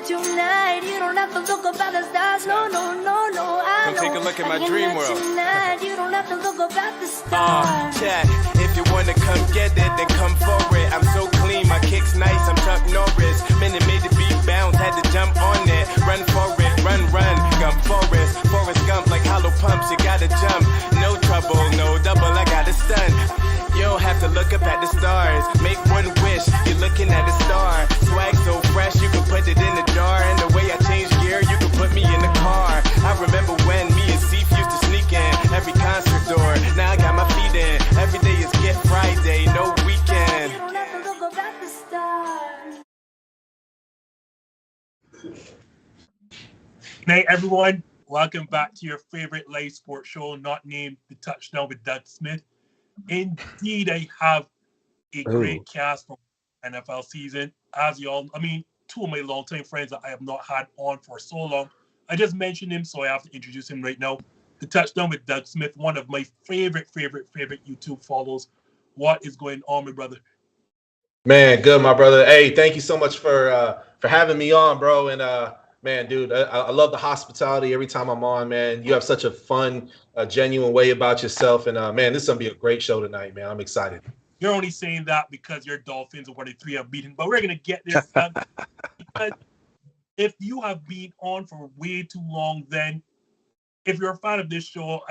you tonight. You don't have to look up at the stars. No, no, no, no. Come take a look at my dream world. Tonight. You don't have to look up at the stars. Chat, if you wanna come get it, then come for it. I'm so clean, my kick's nice, I'm Chuck Norris. Minute made the beat bounce, had to jump on it. Run for it, run, Gump Forrest Gump like hollow pumps, you gotta jump. No trouble, no double, I got a stun. You don't have to look up at the stars. Make one wish, you're looking at a star. Swag so fresh, you can put it in the jar. And the way I change gear, you can put me in the car. I remember when me and Seif used to sneak in every concert door. Now I got my feet in. Every day is Get Friday, no weekend. You don't have to look up at the stars. Hey everyone, welcome back to your favorite live sports show, not named The Touchdown with Doug Smith. Indeed, I have a great cast from NFL season. As you all, two of my longtime friends that I have not had on for so long. I just mentioned him, so I have to introduce him right now. The Touchdown with Doug Smith, one of my favorite YouTube follows. What is going on, my brother? Man, good, my brother. Hey, thank you so much for having me on, bro. And man, dude, I love the hospitality every time I'm on, man. You have such a fun, genuine way about yourself. And man, this is gonna be a great show tonight, man. I'm excited. You're only saying that because your Dolphins are one of the 3 unbeaten, but we're gonna get there. Because if you have been on for way too long, then if you're a fan of this show,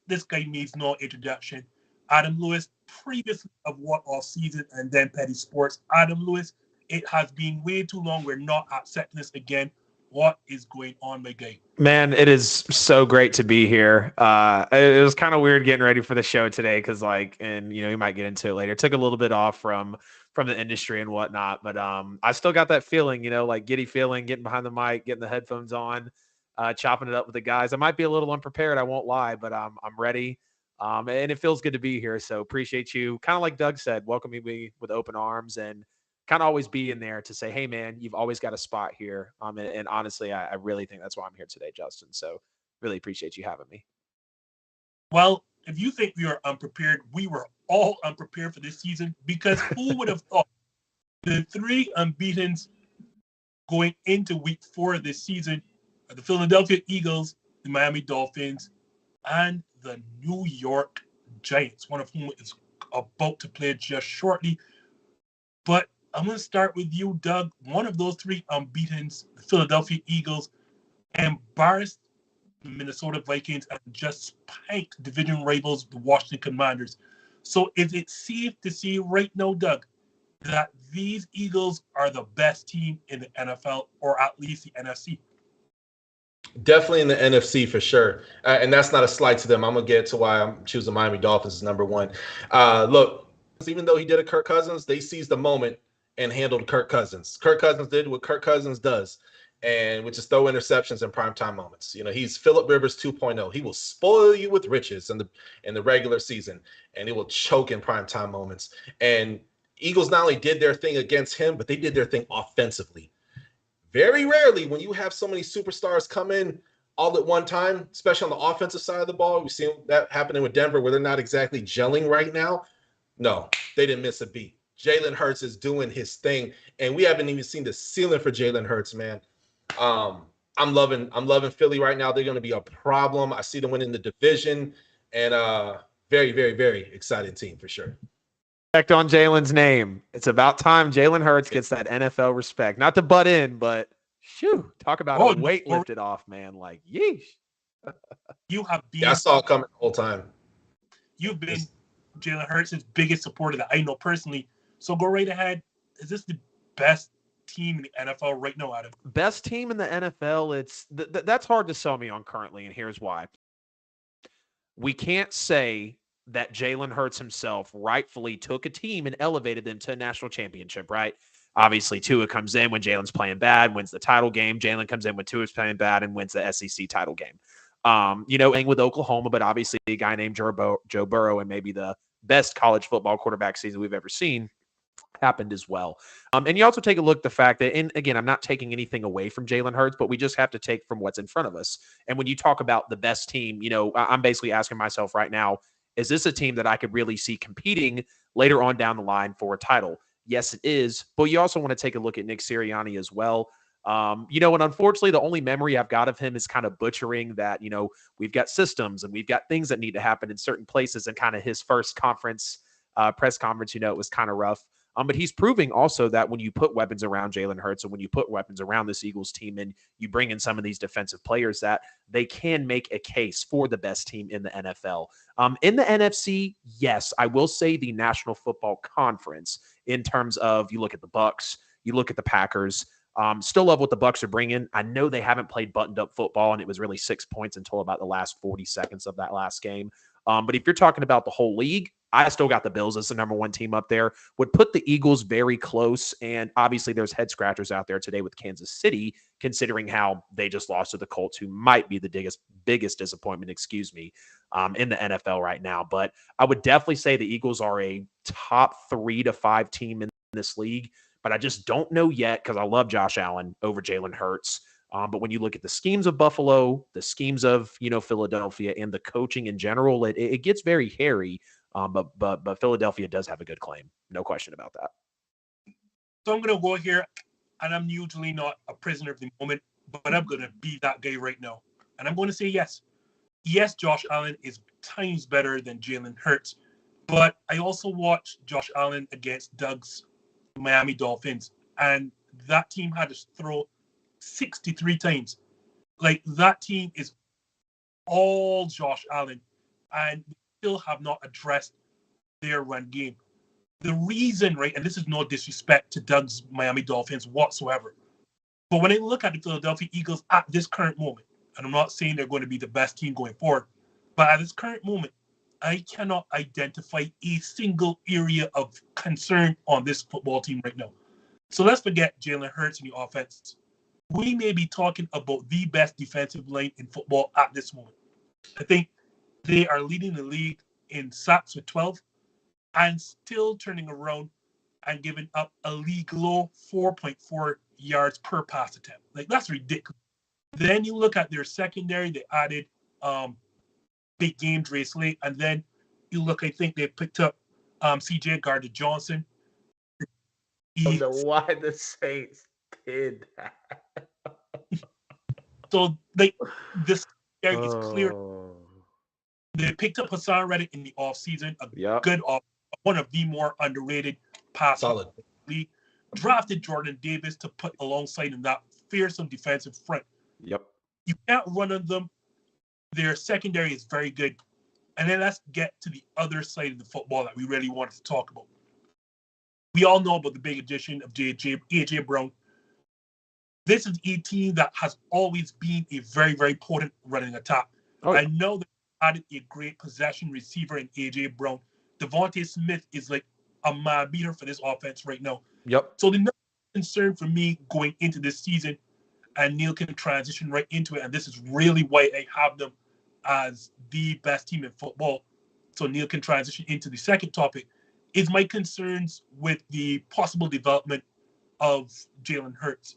this guy needs no introduction. Adam Lewis, previously of What Off Season and then Petty Sports. Adam Lewis, it has been way too long. We're not accepting this again. What is going on, my guy? Man, it is so great to be here. It was kind of weird getting ready for the show today because, you might get into it later. Took a little bit off from the industry and whatnot, but I still got that feeling, giddy feeling, getting behind the mic, getting the headphones on, chopping it up with the guys. I might be a little unprepared, I won't lie, but I'm ready, and it feels good to be here. So appreciate you. Kind of like Doug said, welcoming me with open arms and kind of always be in there to say, hey, man, you've always got a spot here. And honestly, I really think that's why I'm here today, Justin. So really appreciate you having me. Well, if you think we are unprepared, we were all unprepared for this season because who would have thought the 3 unbeatens going into week 4 of this season are the Philadelphia Eagles, the Miami Dolphins, and the New York Giants, one of whom is about to play just shortly. But I'm going to start with you, Doug. One of those 3 unbeatens, the Philadelphia Eagles, embarrassed the Minnesota Vikings and just spanked division rivals, the Washington Commanders. So is it safe to say right now, Doug, that these Eagles are the best team in the NFL, or at least the NFC? Definitely in the NFC for sure. And that's not a slight to them. I'm going to get to why I'm choosing Miami Dolphins as number 1. Look, even though he did a Kirk Cousins, they seized the moment and handled Kirk Cousins. Kirk Cousins did what Kirk Cousins does, and which is throw interceptions in primetime moments. He's Phillip Rivers 2.0. He will spoil you with riches in the regular season, and he will choke in primetime moments. And Eagles not only did their thing against him, but they did their thing offensively. Very rarely when you have so many superstars come in all at one time, especially on the offensive side of the ball. We've seen that happening with Denver where they're not exactly gelling right now. No, they didn't miss a beat. Jalen Hurts is doing his thing, and we haven't even seen the ceiling for Jalen Hurts, man. I'm loving Philly right now. They're going to be a problem. I see them winning the division, and very, very, very exciting team for sure. Respect on Jalen's name. It's about time Jalen Hurts gets that NFL respect. Not to butt in, but talk about a weight lifted off, man. Like, yeesh. You have been. Yeah, I saw it coming the whole time. You've been Jalen Hurts' biggest supporter that I know personally. So go right ahead. Is this the best team in the NFL right now, Adam? Best team in the NFL? It's that's hard to sell me on currently, and here's why. We can't say that Jalen Hurts himself rightfully took a team and elevated them to a national championship, right? Obviously, Tua comes in when Jalen's playing bad, wins the title game. Jalen comes in when Tua's playing bad and wins the SEC title game. With Oklahoma, but obviously a guy named Joe Burrow and maybe the best college football quarterback season we've ever seen happened as well. And you also take a look at the fact that, and again, I'm not taking anything away from Jalen Hurts, but we just have to take from what's in front of us. And when you talk about the best team, I'm basically asking myself right now, is this a team that I could really see competing later on down the line for a title? Yes, it is. But you also want to take a look at Nick Sirianni as well. And unfortunately, the only memory I've got of him is kind of butchering that, we've got systems and we've got things that need to happen in certain places. And kind of his first press conference, it was kind of rough. But he's proving also that when you put weapons around Jalen Hurts and when you put weapons around this Eagles team and you bring in some of these defensive players, that they can make a case for the best team in the NFL. In the NFC, yes, I will say the National Football Conference in terms of you look at the Bucs, you look at the Packers. Still love what the Bucs are bringing. I know they haven't played buttoned-up football, and it was really 6 points until about the last 40 seconds of that last game. But if you're talking about the whole league, I still got the Bills as the number one team up there. Would put the Eagles very close, and obviously there's head scratchers out there today with Kansas City, considering how they just lost to the Colts, who might be the biggest disappointment, in the NFL right now. But I would definitely say the Eagles are a top 3 to 5 team in this league. But I just don't know yet because I love Josh Allen over Jalen Hurts. But when you look at the schemes of Buffalo, the schemes of Philadelphia, and the coaching in general, it gets very hairy. But Philadelphia does have a good claim, no question about that. So I'm gonna go here, and I'm usually not a prisoner of the moment, but I'm gonna be that guy right now, and I'm going to say yes. Yes, Josh Allen is times better than Jalen Hurts, but I also watched Josh Allen against Doug's Miami Dolphins, and that team had to throw 63 times. Like, that team is all Josh Allen, and still have not addressed their run game. The reason, right, and this is no disrespect to Doug's Miami Dolphins whatsoever, but when I look at the Philadelphia Eagles at this current moment, and I'm not saying they're going to be the best team going forward, but at this current moment, I cannot identify a single area of concern on this football team right now. So let's forget Jalen Hurts in the offense. We may be talking about the best defensive line in football at this moment. I think they are leading the league in sacks with 12 and still turning around and giving up a league low 4.4 yards per pass attempt. Like, that's ridiculous. Then you look at their secondary, they added big game Dre Slate, and then you look, I think they picked up CJ Gardner-Johnson. I don't know why the Saints did that. So, like, this area is clear. They picked up Hassan Reddick in the offseason, good one of the more underrated pass league. Drafted Jordan Davis to put alongside in that fearsome defensive front. Yep. You can't run on them. Their secondary is very good. And then let's get to the other side of the football that we really wanted to talk about. We all know about the big addition of AJ Brown. This is a team that has always been a very, very potent running attack. Oh, yeah. I know they added a great possession receiver in AJ Brown. Davante Smith is like a man beater for this offense right now. Yep. So the concern for me going into this season, and Neil can transition right into it, and this is really why I have them as the best team in football. So Neil can transition into the second topic, is my concerns with the possible development of Jalen Hurts.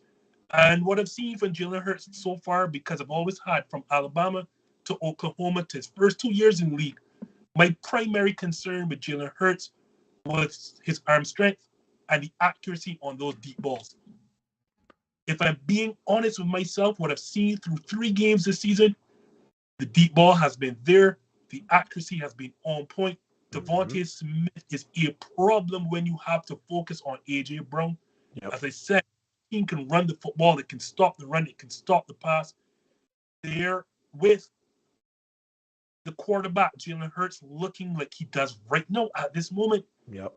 And what I've seen from Jalen Hurts so far, because I've always had from Alabama to Oklahoma to his first 2 years in the league, my primary concern with Jalen Hurts was his arm strength and the accuracy on those deep balls. If I'm being honest with myself, what I've seen through 3 games this season, the deep ball has been there. The accuracy has been on point. Davante Smith is a problem when you have to focus on AJ Brown. Yep. As I said, the team can run the football. It can stop the run. It can stop the pass. There with the quarterback, Jalen Hurts, looking like he does right now at this moment. Yep.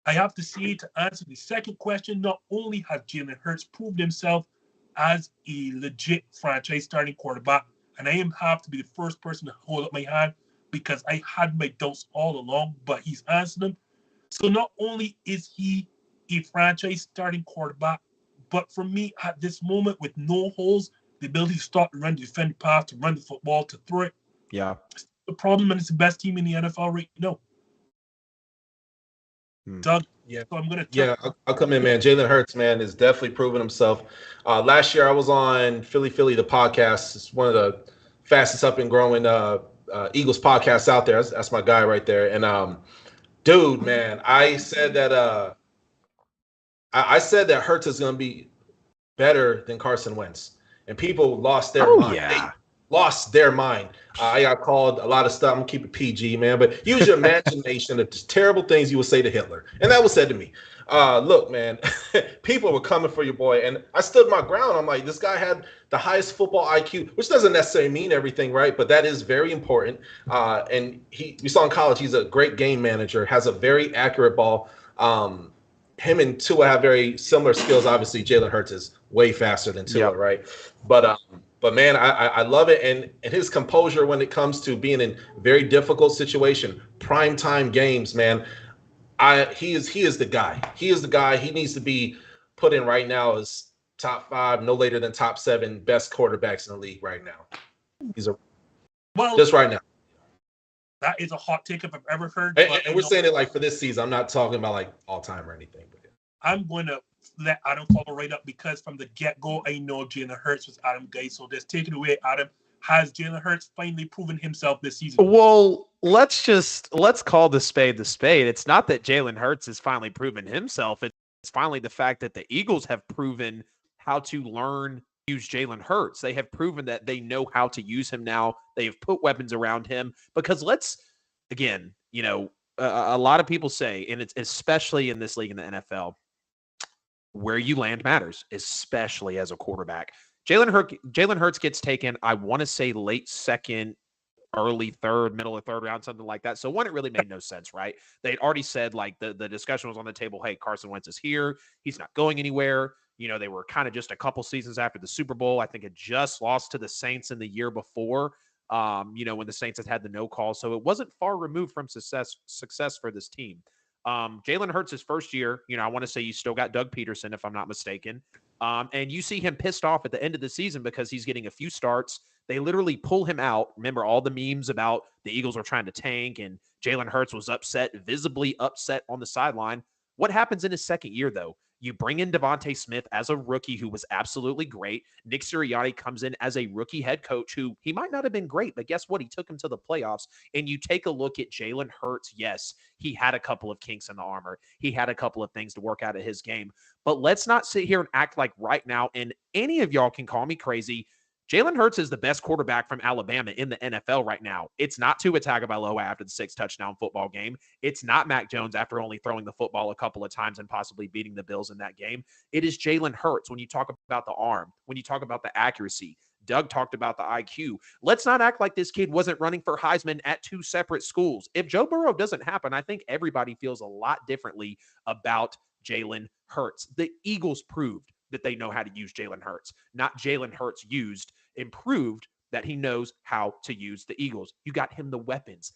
I have to say, to answer the second question, not only has Jalen Hurts proved himself as a legit franchise starting quarterback, and I have to be the first person to hold up my hand because I had my doubts all along, but he's answered them. So not only is he a franchise starting quarterback, but for me at this moment with no holes, the ability to stop the run, to defend the pass, to run the football, to throw it. Yeah. It's the problem, and it's the best team in the NFL right now. Doug, yeah, so I'm gonna I'll come in, man. Jalen Hurts, man, is definitely proven himself. Last year, I was on Philly, the podcast. It's one of the fastest up and growing Eagles podcasts out there. That's my guy right there. And dude, man, I said that Hurts is gonna be better than Carson Wentz. And people lost their Oh, mind. yeah. They lost their mind. I got called a lot of stuff. I'm going to keep it PG, man. But use your imagination of just terrible things you would say to Hitler. And that was said to me. Look, man, people were coming for your boy. And I stood my ground. I'm like, this guy had the highest football IQ, which doesn't necessarily mean everything, right? But that is very important. And we saw in college, he's a great game manager, has a very accurate ball. Him and Tua have very similar skills. Obviously, Jalen Hurts is way faster than Tua, right? But man, I love it. And his composure when it comes to being in very difficult situation, primetime games, man. He is the guy. He is the guy. He needs to be put in right now as top 5, no later than top 7 best quarterbacks in the league right now. Just right now. That is a hot take if I've ever heard. And we're saying it like for this season. I'm not talking about like all time or anything. But I'm going to let Adam follow right up because from the get-go, I know Jalen Hurts was Adam's guy. So just take it away, Adam. Has Jalen Hurts finally proven himself this season? Well, let's call the spade the spade. It's not that Jalen Hurts has finally proven himself. It's finally the fact that the Eagles have proven how to learn to use Jalen Hurts. They have proven that they know how to use him now. They have put weapons around him because a lot of people say, and it's especially in this league in the NFL, where you land matters, especially as a quarterback. Jalen Hurts gets taken, I want to say late second, early third, middle of third round, something like that. So one, it really made no sense, right? They'd already said like the discussion was on the table. Hey, Carson Wentz is here. He's not going anywhere. They were kind of just a couple seasons after the Super Bowl. I think it just lost to the Saints in the year before, when the Saints had the no call. So it wasn't far removed from success for this team. Jalen Hurts' his first year, I want to say you still got Doug Peterson, if I'm not mistaken. And you see him pissed off at the end of the season because he's getting a few starts. They literally pull him out. Remember all the memes about the Eagles were trying to tank and Jalen Hurts was visibly upset on the sideline. What happens in his second year, though? You bring in Davante Smith as a rookie who was absolutely great. Nick Sirianni comes in as a rookie head coach who he might not have been great, but guess what? He took him to the playoffs. And you take a look at Jalen Hurts. Yes, he had a couple of kinks in the armor. He had a couple of things to work out of his game. But let's not sit here and act like right now, and any of y'all can call me crazy, Jalen Hurts is the best quarterback from Alabama in the NFL right now. It's not Tua Tagovailoa after the 6-touchdown football game. It's not Mac Jones after only throwing the football a couple of times and possibly beating the Bills in that game. It is Jalen Hurts when you talk about the arm, when you talk about the accuracy. Doug talked about the IQ. Let's not act like this kid wasn't running for Heisman at 2 separate schools. If Joe Burrow doesn't happen, I think everybody feels a lot differently about Jalen Hurts. The Eagles proved that they know how to use Jalen Hurts, not Jalen Hurts improved that he knows how to use the Eagles. You got him the weapons.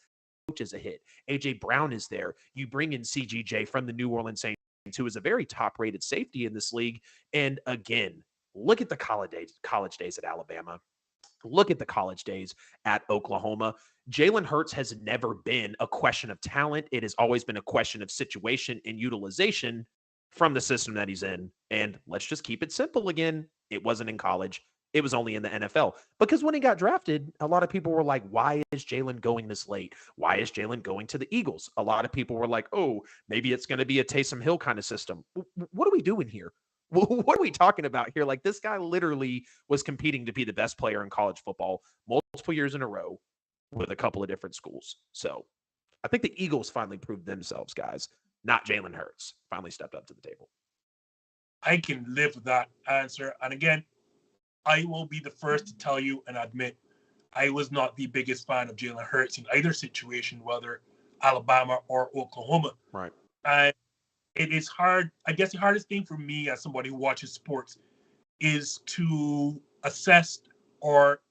Coach is a hit. A.J. Brown is there. You bring in CGJ from the New Orleans Saints, who is a very top-rated safety in this league. And again, look at the college days at Alabama. Look at the college days at Oklahoma. Jalen Hurts has never been a question of talent. It has always been a question of situation and utilization from the system that he's in. And let's just keep it simple again. It wasn't in college. It was only in the NFL. Because when he got drafted, a lot of people were like, why is Jalen going this late? Why is Jalen going to the Eagles? A lot of people were like, oh, maybe it's going to be a Taysom Hill kind of system. What are we doing here? What are we talking about here? Like, this guy literally was competing to be the best player in college football multiple years in a row with a couple of different schools. So I think the Eagles finally proved themselves, guys. Not Jalen Hurts. Finally stepped up to the table. I can live with that answer. And again, I will be the first to tell you and admit I was not the biggest fan of Jalen Hurts in either situation, whether Alabama or Oklahoma. Right. And it is hard. I guess the hardest thing for me as somebody who watches sports is to assess or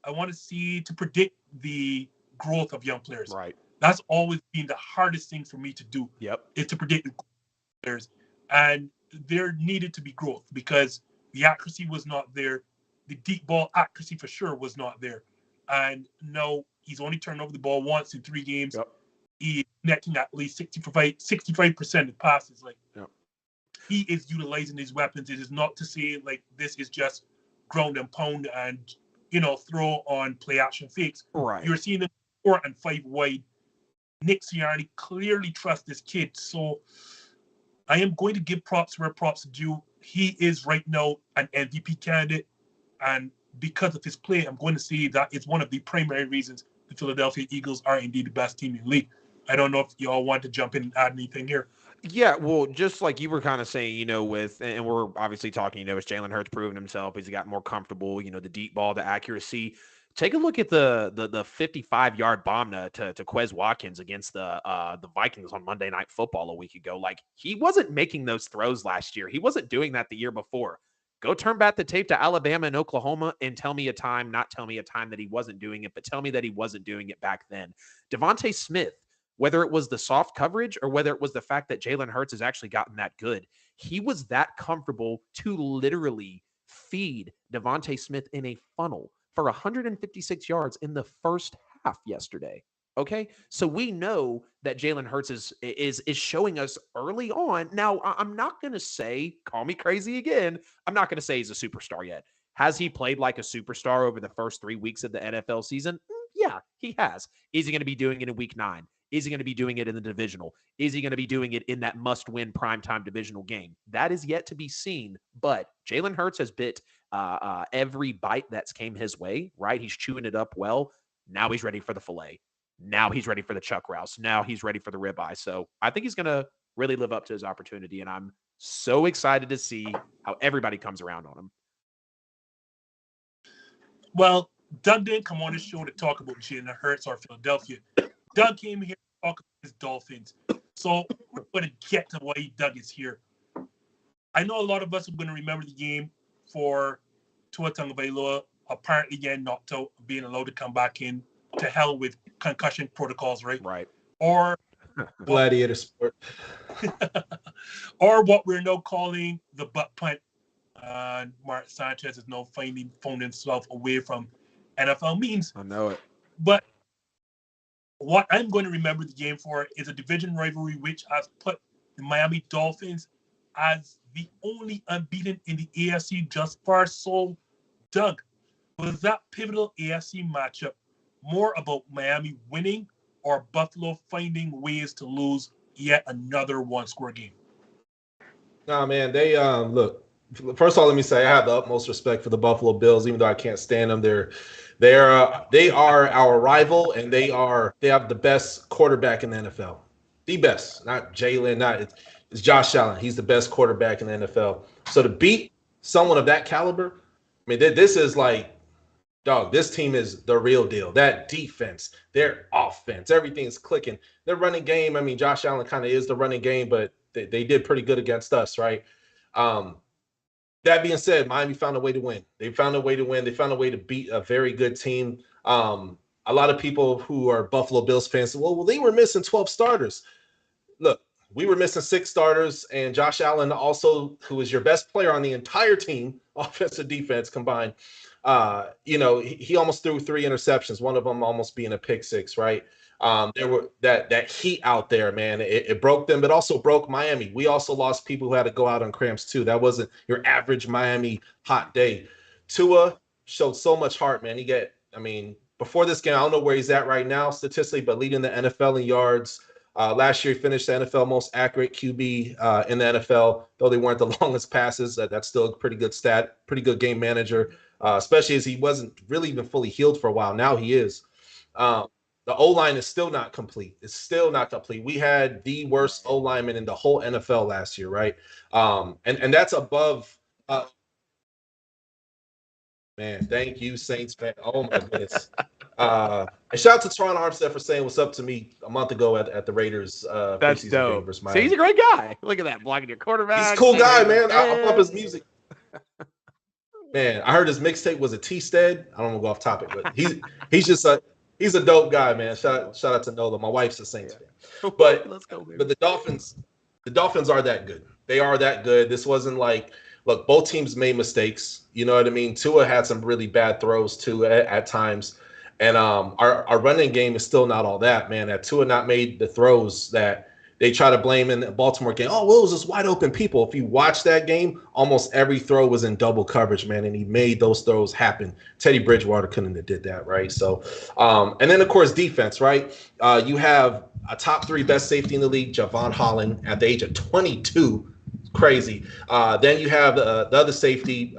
to predict the growth of young players. Right. That's always been the hardest thing for me to do. Yep. Is to predict the players. And there needed to be growth because the accuracy was not there. The deep ball accuracy for sure was not there. And no, he's only turned over the ball once in 3 games. Yep. He's netting at least 65% of passes. Like, yep. He is utilizing his weapons. It is not to say like this is just ground and pound and throw on play action fakes. Right. You're seeing them 4 and 5 wide. Nick Sirianni clearly trusts this kid. So I am going to give props where props are due. he is right now an MVP candidate. And because of his play, I'm going to say that it's one of the primary reasons the Philadelphia Eagles are indeed the best team in the league. I don't know if y'all want to jump in and add anything here. Yeah, well, just like you were kind of saying, and we're obviously talking, it's Jalen Hurts proving himself. He's gotten more comfortable, the deep ball, the accuracy. Take a look at the 55-yard bomb to Quez Watkins against the Vikings on Monday Night Football a week ago. Like, he wasn't making those throws last year. He wasn't doing that the year before. Go turn back the tape to Alabama and Oklahoma and tell me a time that he wasn't doing it, but tell me that he wasn't doing it back then. Davante Smith, whether it was the soft coverage or whether it was the fact that Jalen Hurts has actually gotten that good, he was that comfortable to literally feed Davante Smith in a funnel for 156 yards in the first half yesterday. Okay, so we know that Jalen Hurts is showing us early on. Now, I'm not going to say, call me crazy again, I'm not going to say he's a superstar yet. Has he played like a superstar over the first 3 weeks of the NFL season? Yeah, he has. Is he going to be doing it in week 9? Is he going to be doing it in the divisional? Is he going to be doing it in that must-win primetime divisional game? That is yet to be seen, but Jalen Hurts has bit every bite that's came his way, right? He's chewing it up well. Now he's ready for the filet. Now he's ready for the chuck rouse. Now he's ready for the ribeye. So I think he's going to really live up to his opportunity, and I'm so excited to see how everybody comes around on him. Well, Doug didn't come on the show to talk about Jalen Hurts or Philadelphia. Doug came here to talk about his Dolphins. So we're going to get to why Doug is here. I know a lot of us are going to remember the game for Tua Tagovailoa apparently getting knocked out, being allowed to come back in. To hell with concussion protocols, right? Right. Or gladiator sport. Or what we're now calling the butt punt. Mark Sanchez is now finally found himself away from NFL means. I know it. But what I'm going to remember the game for is a division rivalry which has put the Miami Dolphins as the only unbeaten in the AFC just far. So, Doug, was that pivotal AFC matchup more about Miami winning or Buffalo finding ways to lose yet another one-score game? Nah, man, they look. First of all, let me say I have the utmost respect for the Buffalo Bills, even though I can't stand them. They are our rival, and they have the best quarterback in the NFL, the best. Not Jalen, it's Josh Allen. He's the best quarterback in the NFL. So to beat someone of that caliber, I mean, this is like. Dog, this team is the real deal. That defense, their offense, everything's clicking. Their running game, I mean, Josh Allen kind of is the running game, but they did pretty good against us, right? That being said, Miami found a way to win. They found a way to win. They found a way to beat a very good team. A lot of people who are Buffalo Bills fans say, well, they were missing 12 starters. Look, we were missing 6 starters, and Josh Allen also, who is your best player on the entire team, offensive defense combined, he almost threw 3 interceptions, one of them almost being a pick 6, right? There were that heat out there, man. It broke them, but also broke Miami. We also lost people who had to go out on cramps too. That wasn't your average Miami hot day. Tua showed so much heart, man. Before this game, I don't know where he's at right now statistically, but leading the NFL in yards. Last year, he finished the NFL most accurate QB in the NFL, though they weren't the longest passes. That's still a pretty good stat, pretty good game manager. Especially as he wasn't really even fully healed for a while. Now he is. The O-line is still not complete. It's still not complete. We had the worst O-lineman in the whole NFL last year, right? And that's above. Man, thank you, Saints fan. Oh, my goodness. And shout out to Teron Armstead for saying what's up to me a month ago at the Raiders. That's dope. So he's a great guy. Look at that, blocking your quarterback. He's a cool guy, man. I love his music. Man, I heard his mixtape was a T-Stead. I don't want to go off topic, but he's a dope guy, man. Shout out to Nola. My wife's a Saints fan. But let's go, baby. But the Dolphins are that good. They are that good. This wasn't like, look, both teams made mistakes. You know what I mean? Tua had some really bad throws too at times. And our running game is still not all that, man. That Tua not made the throws that they try to blame in the Baltimore game. Oh, well, it was just wide open people. If you watch that game, almost every throw was in double coverage, man, and he made those throws happen. Teddy Bridgewater couldn't have did that, right? So, and then, of course, defense, right? You have a top 3 best safety in the league, Javon Holland, at the age of 22. crazy. Then you have the other safety,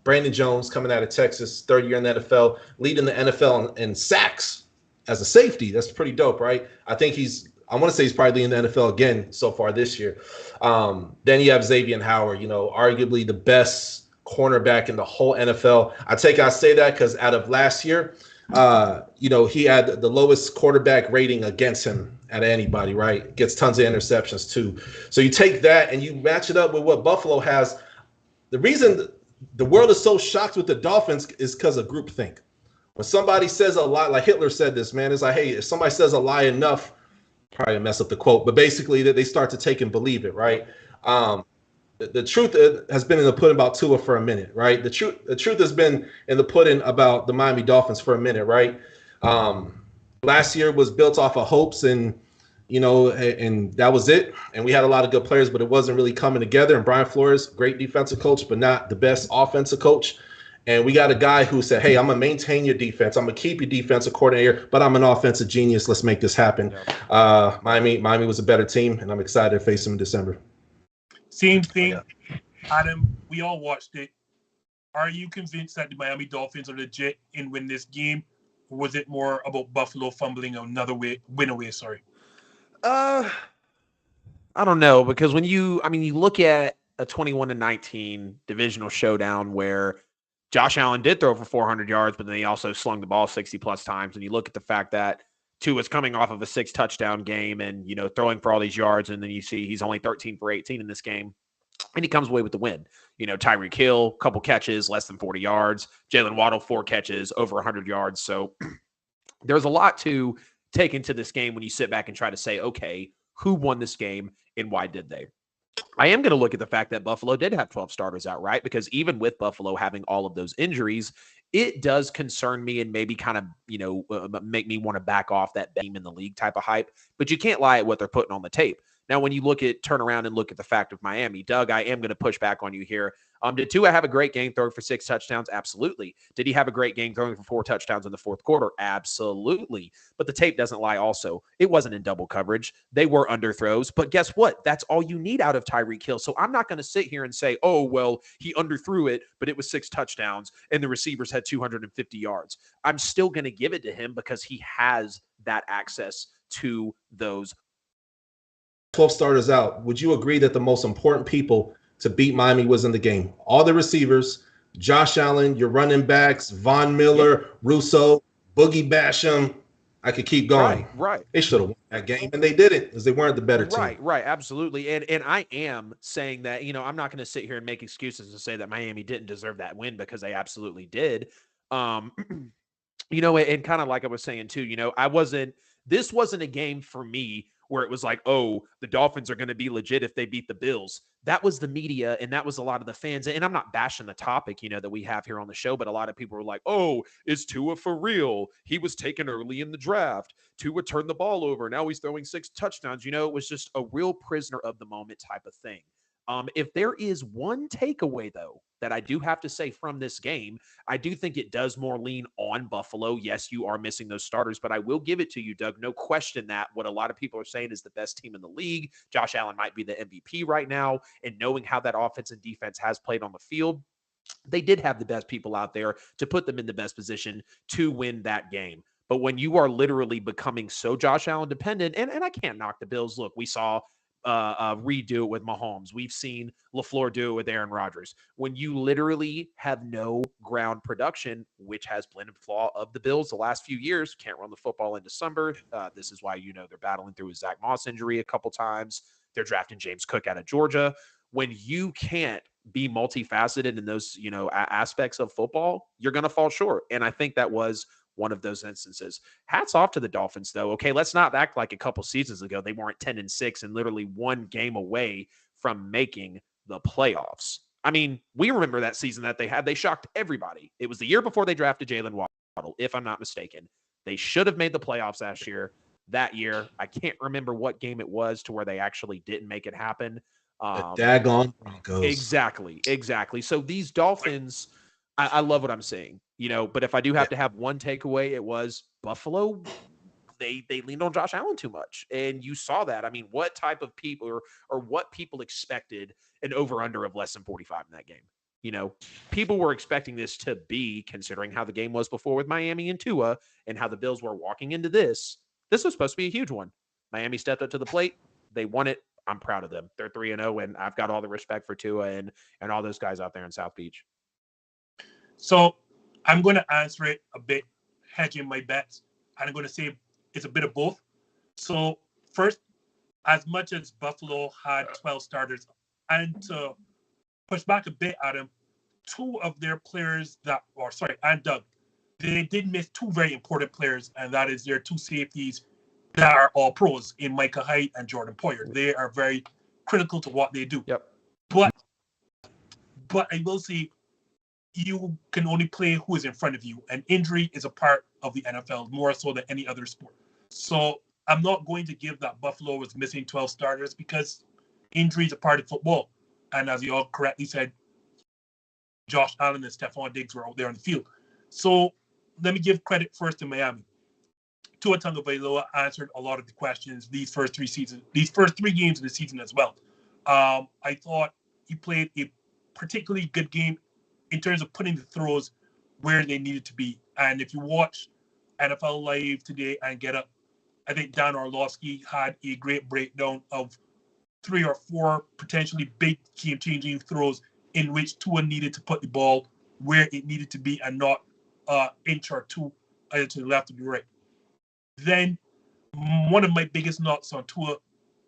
Brandon Jones, coming out of Texas, third year in the NFL, leading the NFL in sacks as a safety. That's pretty dope, right? I want to say he's probably in the NFL again so far this year. Then you have Xavier Howard, arguably the best cornerback in the whole NFL. I say that because out of last year, he had the lowest quarterback rating against him out of anybody, right? Gets tons of interceptions too. So you take that and you match it up with what Buffalo has. The reason the world is so shocked with the Dolphins is because of groupthink. When somebody says a lie, like Hitler said this, man, it's like, hey, if somebody says a lie enough, probably mess up the quote, but basically that they start to take and believe it, right? The truth has been in the pudding about Tua for a minute, right? The truth has been in the pudding about the Miami Dolphins for a minute, right? Last year was built off of hopes and that was it. And we had a lot of good players, but it wasn't really coming together. And Brian Flores, great defensive coach, but not the best offensive coach. And we got a guy who said, hey, I'm going to maintain your defense. I'm going to keep your defensive coordinator, but I'm an offensive genius. Let's make this happen. Yeah. Miami was a better team, and I'm excited to face them in December. Same thing, Adam. We all watched it. Are you convinced that the Miami Dolphins are legit in win this game? Or was it more about Buffalo fumbling another win away? Sorry. I don't know, because when you look at a 21-19 divisional showdown where Josh Allen did throw for 400 yards, but then he also slung the ball 60-plus times. And you look at the fact that Tua's coming off of a 6-touchdown game and, throwing for all these yards, and then you see he's only 13 for 18 in this game, and he comes away with the win. Tyreek Hill, couple catches, less than 40 yards. Jalen Waddle, 4 catches, over 100 yards. So there's a lot to take into this game when you sit back and try to say, okay, who won this game and why did they? I am going to look at the fact that Buffalo did have 12 starters out, right? Because even with Buffalo having all of those injuries, it does concern me and maybe kind of, make me want to back off that team in the league type of hype. But you can't lie at what they're putting on the tape. Now, when you turn around and look at the fact of Miami, Doug, I am going to push back on you here. Did Tua have a great game throwing for 6 touchdowns? Absolutely. Did he have a great game throwing for 4 touchdowns in the fourth quarter? Absolutely. But the tape doesn't lie also. It wasn't in double coverage. They were underthrows. But guess what? That's all you need out of Tyreek Hill. So I'm not going to sit here and say, oh, well, he underthrew it, but it was 6 touchdowns and the receivers had 250 yards. I'm still going to give it to him because he has that access to those 12 starters out. Would you agree that the most important people to beat Miami was in the game? All the receivers, Josh Allen, your running backs, Von Miller, Russo, Boogie Basham. I could keep going. Right. They should have won that game, and they didn't because they weren't the better team. Right, absolutely. And I am saying that, I'm not going to sit here and make excuses and say that Miami didn't deserve that win because they absolutely did. And kind of like I was saying too, this wasn't a game for me where it was like, oh, the Dolphins are going to be legit if they beat the Bills. That was the media, and that was a lot of the fans. And I'm not bashing the topic, that we have here on the show, but a lot of people were like, oh, is Tua for real? He was taken early in the draft. Tua turned the ball over. Now he's throwing 6 touchdowns. It was just a real prisoner of the moment type of thing. If there is one takeaway, though, that I do have to say from this game, I do think it does more lean on Buffalo. Yes, you are missing those starters, but I will give it to you, Doug. No question that what a lot of people are saying is the best team in the league. Josh Allen might be the MVP right now, and knowing how that offense and defense has played on the field, they did have the best people out there to put them in the best position to win that game. But when you are literally becoming so Josh Allen dependent, and I can't knock the Bills. Look, we saw redo it with Mahomes. We've seen LaFleur do it with Aaron Rodgers. When you literally have no ground production, which has been a flaw of the Bills the last few years, can't run the football in December. This is why they're battling through a Zach Moss injury a couple times. They're drafting James Cook out of Georgia. When you can't be multifaceted in those aspects of football, you're going to fall short. And I think that was one of those instances. Hats off to the Dolphins, though. Okay, let's not act like a couple seasons ago they weren't 10-6 and literally one game away from making the playoffs. I mean, we remember that season that they had. They shocked everybody. It was the year before they drafted Jalen Waddle, if I'm not mistaken. They should have made the playoffs last year. That year, I can't remember what game it was to where they actually didn't make it happen. The daggone Broncos. Exactly. So these Dolphins, I love what I'm seeing. But if I do have to have one takeaway, it was Buffalo. they leaned on Josh Allen too much. And you saw that. I mean, what type of people or what people expected an over-under of less than 45 in that game? You know, people were expecting this to be, considering how the game was before with Miami and Tua and how the Bills were walking into this was supposed to be a huge one. Miami stepped up to the plate. They won it. I'm proud of them. They're 3-0, and I've got all the respect for Tua and all those guys out there in South Beach. So I'm going to answer it a bit, hedging my bets, and I'm going to say it's a bit of both. So first, as much as Buffalo had 12 starters, and to push back a bit at him, two of their players and Doug, they did miss two very important players, and that is their two safeties that are all pros in Micah Hyde and Jordan Poyer. They are very critical to what they do. Yep. But I will say, you can only play who is in front of you, and injury is a part of the NFL more so than any other sport. So I'm not going to give that Buffalo was missing 12 starters, because injury is a part of football. And as you all correctly said, Josh Allen and Stefon Diggs were out there on the field. So let me give credit first to Miami. Tua Tagovailoa answered a lot of the questions these first three games of the season as well. I thought he played a particularly good game in terms of putting the throws where they needed to be. And if you watch NFL Live today and Get Up, I think Dan Orlovsky had a great breakdown of 3 or 4 potentially big game-changing throws in which Tua needed to put the ball where it needed to be and not inch or two either to the left or the right. Then one of my biggest knocks on Tua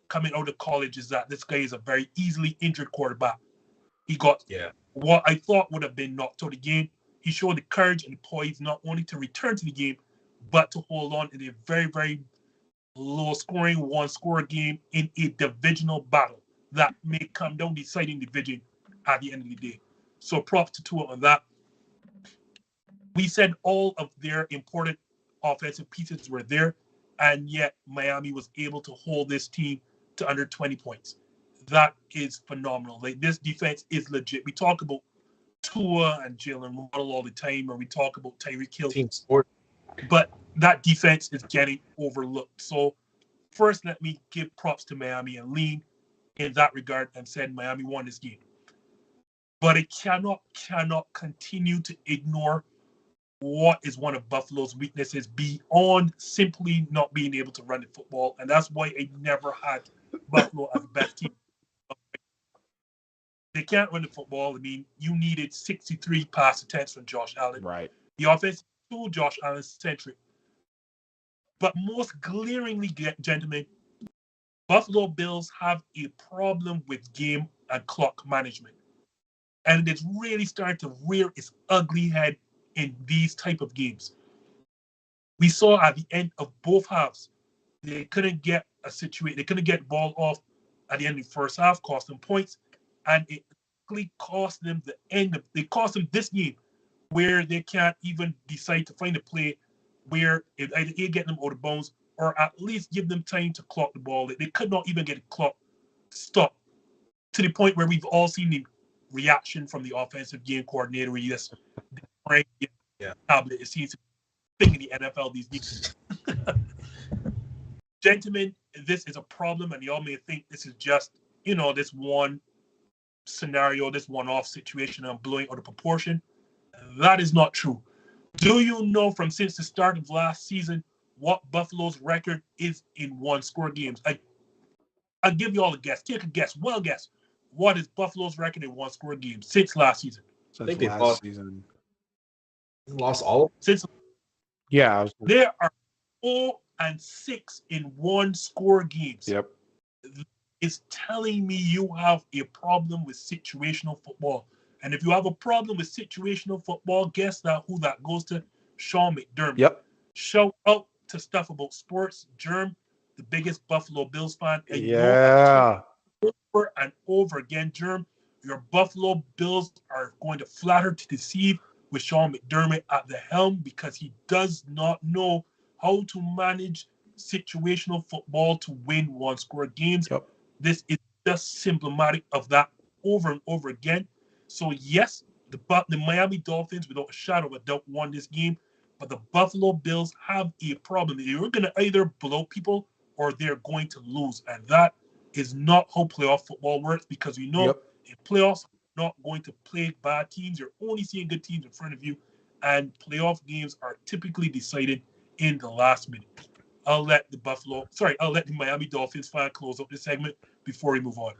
coming out of college is that this guy is a very easily injured quarterback. He got what I thought would have been knocked out of the game. He showed the courage and the poise not only to return to the game, but to hold on in a very, very low-scoring one-score game in a divisional battle that may come down deciding division at the end of the day. So props to Tua on that. We said all of their important offensive pieces were there, and yet Miami was able to hold this team to under 20 points. That is phenomenal. Like, this defense is legit. We talk about Tua and Jalen Waddle all the time, or we talk about Tyreek Hill. Team sport. But that defense is getting overlooked. So first, let me give props to Miami and lean in that regard and said Miami won this game. But it cannot continue to ignore what is one of Buffalo's weaknesses beyond simply not being able to run the football. And that's why I never had Buffalo as the best team. They can't run the football. I mean, you needed 63 pass attempts from Josh Allen. Right. The offense is too Josh Allen-centric. But most glaringly, gentlemen, Buffalo Bills have a problem with game and clock management. And it's really starting to rear its ugly head in these type of games. We saw at the end of both halves, they couldn't get the ball off at the end of the first half, cost them points, and it really cost them they cost them this game where they can't even decide to find a play where it either get them out of bounds or at least give them time to clock the ball. They could not even get a clock stopped, to the point where we've all seen the reaction from the offensive game coordinator where he just tablet. It seems to be thing in the NFL these days. Gentlemen, this is a problem, and y'all may think this is just, this one scenario, this one-off situation I'm blowing out of proportion. That is not true. Do you know from since the start of last season what Buffalo's record is in one-score games? I'll give you all a guess. Take a guess. Well, guess. What is Buffalo's record in one-score games since last season? I think they lost season. Lost all. Since there are 4-6 in one-score games. Yep. It's telling me you have a problem with situational football. And if you have a problem with situational football, guess who that goes to? Sean McDermott. Yep. Shout out to Stuff About Sports, Germ, the biggest Buffalo Bills fan. And over and over again, Germ, your Buffalo Bills are going to flatter to deceive with Sean McDermott at the helm, because he does not know how to manage situational football to win one-score games. Yep. This is just symptomatic of that over and over again. So yes, the Miami Dolphins, without a shadow of a doubt, won this game. but the Buffalo Bills have a problem. They're going to either blow people or they're going to lose. And that is not how playoff football works, because we know in playoffs, you're not going to play bad teams. You're only seeing good teams in front of you. And playoff games are typically decided in the last minute. I'll let the Miami Dolphins fan close up this segment before we move on.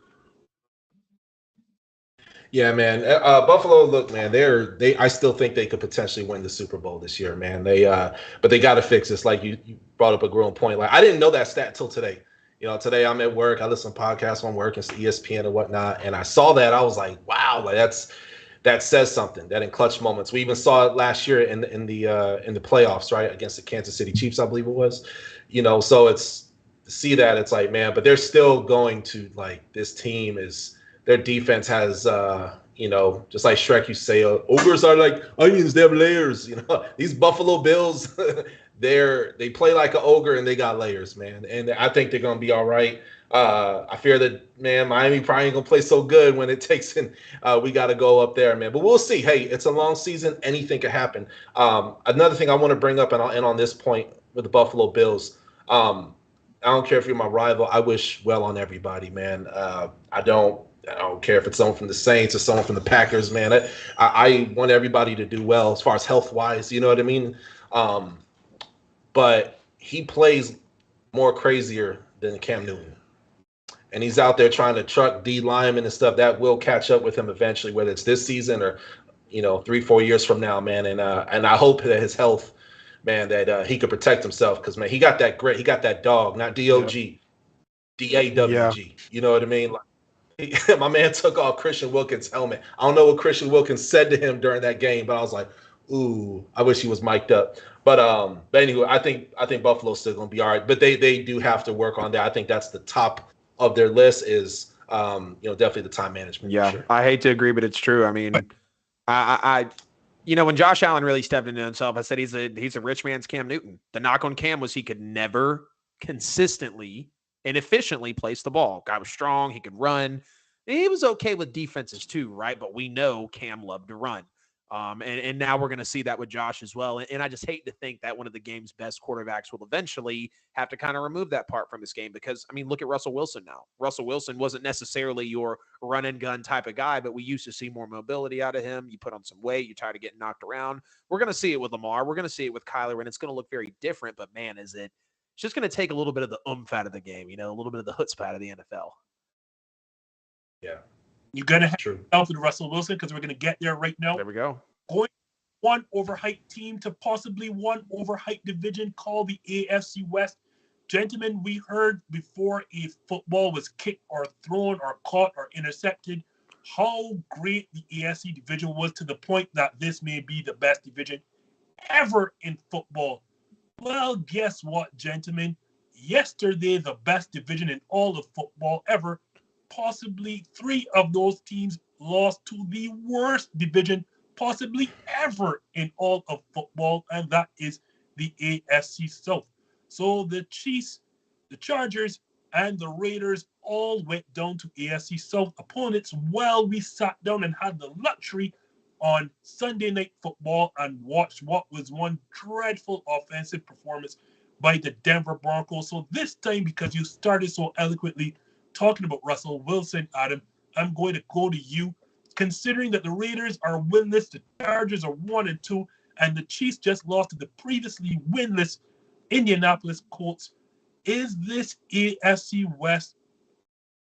Yeah, man. Buffalo, look, man, I still think they could potentially win the Super Bowl this year, man. But they got to fix this. Like you brought up a growing point. Like I didn't know that stat till today. Today I'm at work. I listen to podcasts on work and ESPN and whatnot, and I saw that. I was like, wow, like that says something. That in clutch moments, we even saw it last year in the playoffs, right, against the Kansas City Chiefs, I believe it was. So it's see that it's like, man, but they're still going to this team is. Their defense has, just like Shrek used to say, ogres are like onions, they have layers. These Buffalo Bills, they play like an ogre and they got layers, man. And I think they're going to be all right. I fear that, man, Miami probably ain't going to play so good when it takes in. We got to go up there, man. But we'll see. Hey, it's a long season. Anything could happen. Another thing I want to bring up, and I'll end on this point with the Buffalo Bills. I don't care if you're my rival. I wish well on everybody, man. I don't care if it's someone from the Saints or someone from the Packers, man. I want everybody to do well as far as health-wise, you know what I mean? But he plays more crazier than Cam Newton. And he's out there trying to truck D linemen and stuff. That will catch up with him eventually, whether it's this season or, 3-4 years from now, man. And I hope that his health, man, that he could protect himself because, man, he got that grit. He got that dog, not D-O-G, D-A-W-G. You know what I mean? My man took off Christian Wilkins' helmet. I don't know what Christian Wilkins said to him during that game, but I was like, ooh, I wish he was mic'd up. But anyway, I think Buffalo's still going to be all right. But they do have to work on that. I think that's the top of their list is, definitely the time management. Yeah, for sure. I hate to agree, but it's true. I mean, when Josh Allen really stepped into himself, I said he's a rich man's Cam Newton. The knock on Cam was he could never consistently and efficiently place the ball. Guy was strong. He could run. He was okay with defenses too, right? But we know Cam loved to run. And now we're going to see that with Josh as well. And I just hate to think that one of the game's best quarterbacks will eventually have to kind of remove that part from his game because, I mean, look at Russell Wilson now. Russell Wilson wasn't necessarily your run and gun type of guy, but we used to see more mobility out of him. You put on some weight. You're tired of getting knocked around. We're going to see it with Lamar. We're going to see it with Kyler, and it's going to look very different. But, man, it's just going to take a little bit of the out of the game, a little bit of the chutzpah out of the NFL. Yeah. You're going to have to help with Russell Wilson because we're going to get there right now. There we go. Going one overhyped team to possibly one overhyped division called the AFC West. Gentlemen, we heard before a football was kicked or thrown or caught or intercepted how great the AFC division was to the point that this may be the best division ever in football. Well, guess what, gentlemen? Yesterday, the best division in all of football ever, possibly 3 of those teams lost to the worst division possibly ever in all of football, and that is the AFC South. So the Chiefs, the Chargers, and the Raiders all went down to AFC South opponents. Well, we sat down and had the luxury on Sunday Night Football and watched what was one dreadful offensive performance by the Denver Broncos. So this time, because you started so eloquently talking about Russell Wilson, Adam, I'm going to go to you. Considering that the Raiders are winless, the Chargers are 1-2, and the Chiefs just lost to the previously winless Indianapolis Colts, is this AFC West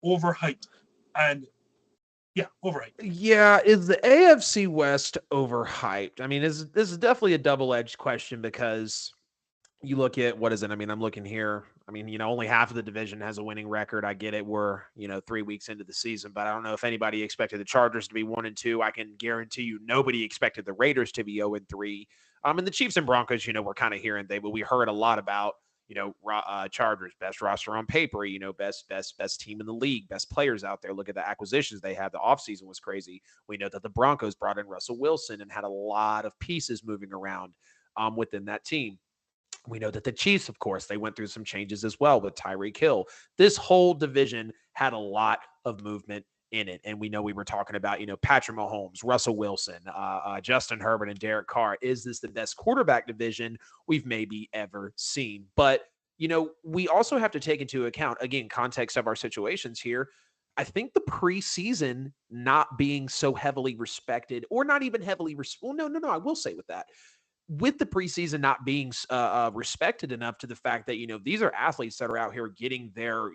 overhyped? And yeah, overhyped. Yeah, is the AFC West overhyped? I mean, this is definitely a double-edged question because you look at, what is it? I mean, I'm looking here. I mean, only half of the division has a winning record. I get it. We're, 3 weeks into the season, but I don't know if anybody expected the Chargers to be 1-2. I can guarantee you nobody expected the Raiders to be 0-3. And the Chiefs and Broncos, we're kind of here and there, but we heard a lot about, Chargers, best roster on paper, best team in the league, best players out there. Look at the acquisitions they had. The offseason was crazy. We know that the Broncos brought in Russell Wilson and had a lot of pieces moving around within that team. We know that the Chiefs, of course, they went through some changes as well with Tyreek Hill. This whole division had a lot of movement in it. And we know we were talking about, Patrick Mahomes, Russell Wilson, Justin Herbert, and Derek Carr. Is this the best quarterback division we've maybe ever seen? But, we also have to take into account, again, context of our situations here. I think the preseason not being so heavily respected, or not even heavily no, I will say with that. With the preseason not being respected enough to the fact that, these are athletes that are out here getting their,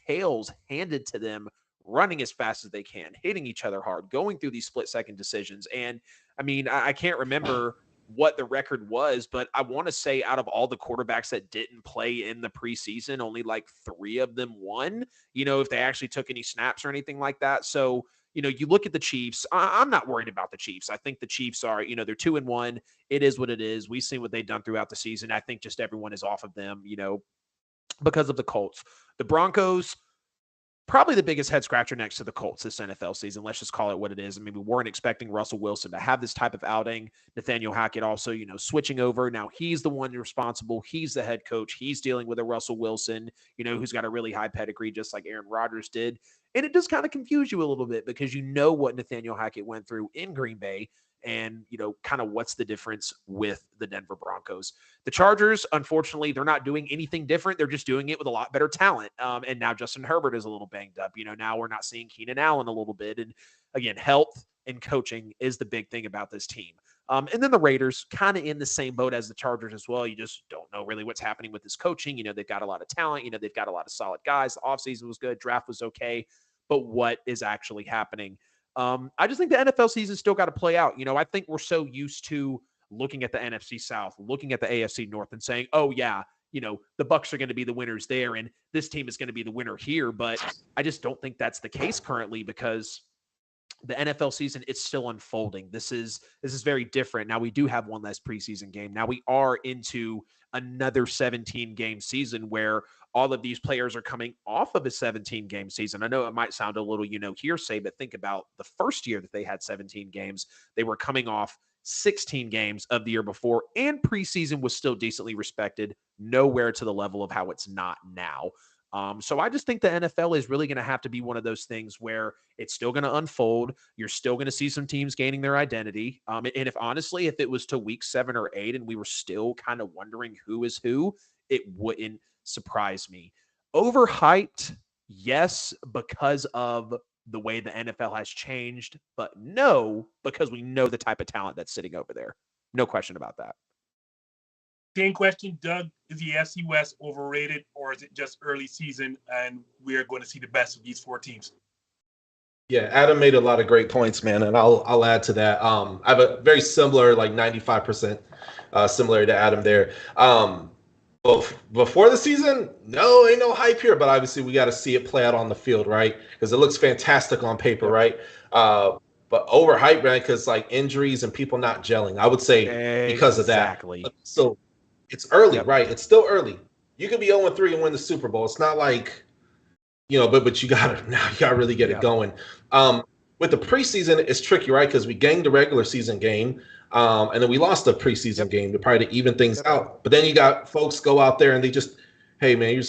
tails handed to them, running as fast as they can, hitting each other hard, going through these split-second decisions. And, I mean, I can't remember what the record was, but I want to say out of all the quarterbacks that didn't play in the preseason, only like 3 of them won, if they actually took any snaps or anything like that. So, you look at the Chiefs. I'm not worried about the Chiefs. I think the Chiefs are, they're 2-1. It is what it is. We've seen what they've done throughout the season. I think just everyone is off of them, because of the Colts. The Broncos, probably the biggest head scratcher next to the Colts this NFL season. Let's just call it what it is. I mean, we weren't expecting Russell Wilson to have this type of outing. Nathaniel Hackett also, switching over. Now he's the one responsible. He's the head coach. He's dealing with a Russell Wilson, who's got a really high pedigree, just like Aaron Rodgers did. And it does kind of confuse you a little bit because what Nathaniel Hackett went through in Green Bay and, kind of what's the difference with the Denver Broncos. The Chargers, unfortunately, they're not doing anything different. They're just doing it with a lot better talent. And now Justin Herbert is a little banged up. Now we're not seeing Keenan Allen a little bit. And again, health and coaching is the big thing about this team. And then the Raiders, kind of in the same boat as the Chargers as well. You just don't know really what's happening with this coaching. They've got a lot of talent. They've got a lot of solid guys. The offseason was good. Draft was okay. But what is actually happening? I just think the NFL season still got to play out. I think we're so used to looking at the NFC South, looking at the AFC North and saying, oh, yeah, the Bucs are going to be the winners there and this team is going to be the winner here. But I just don't think that's the case currently because the NFL season, it's still unfolding. This is very different. Now we do have one less preseason game. Now we are into another 17-game season where all of these players are coming off of a 17-game season. I know it might sound a little, hearsay, but think about the first year that they had 17 games. They were coming off 16 games of the year before, and preseason was still decently respected, nowhere to the level of how it's not now. So I just think the NFL is really going to have to be one of those things where it's still going to unfold. You're still going to see some teams gaining their identity. And if it was to week 7 or 8 and we were still kind of wondering who is who, it wouldn't surprise me. Overhyped, yes, because of the way the NFL has changed, but no, because we know the type of talent that's sitting over there. No question about that. Same question, Doug. Is the AFC West overrated or is it just early season and we're going to see the best of these 4 teams? Yeah, Adam made a lot of great points, man, and I'll add to that. I have a very similar, like 95% similar to Adam there. Before the season, no, ain't no hype here, but obviously we got to see it play out on the field, right? Because it looks fantastic on paper, right? But overhyped, right? Because like injuries and people not gelling. I would say because of that. Exactly. So it's early, right? It's still early. You could be 0-3 and win the Super Bowl. It's not like, but you gotta really get it going. With the preseason, it's tricky, right? Because we gained the regular season game, and then we lost the preseason game to probably to even things out. But then you got folks go out there and they just, hey man,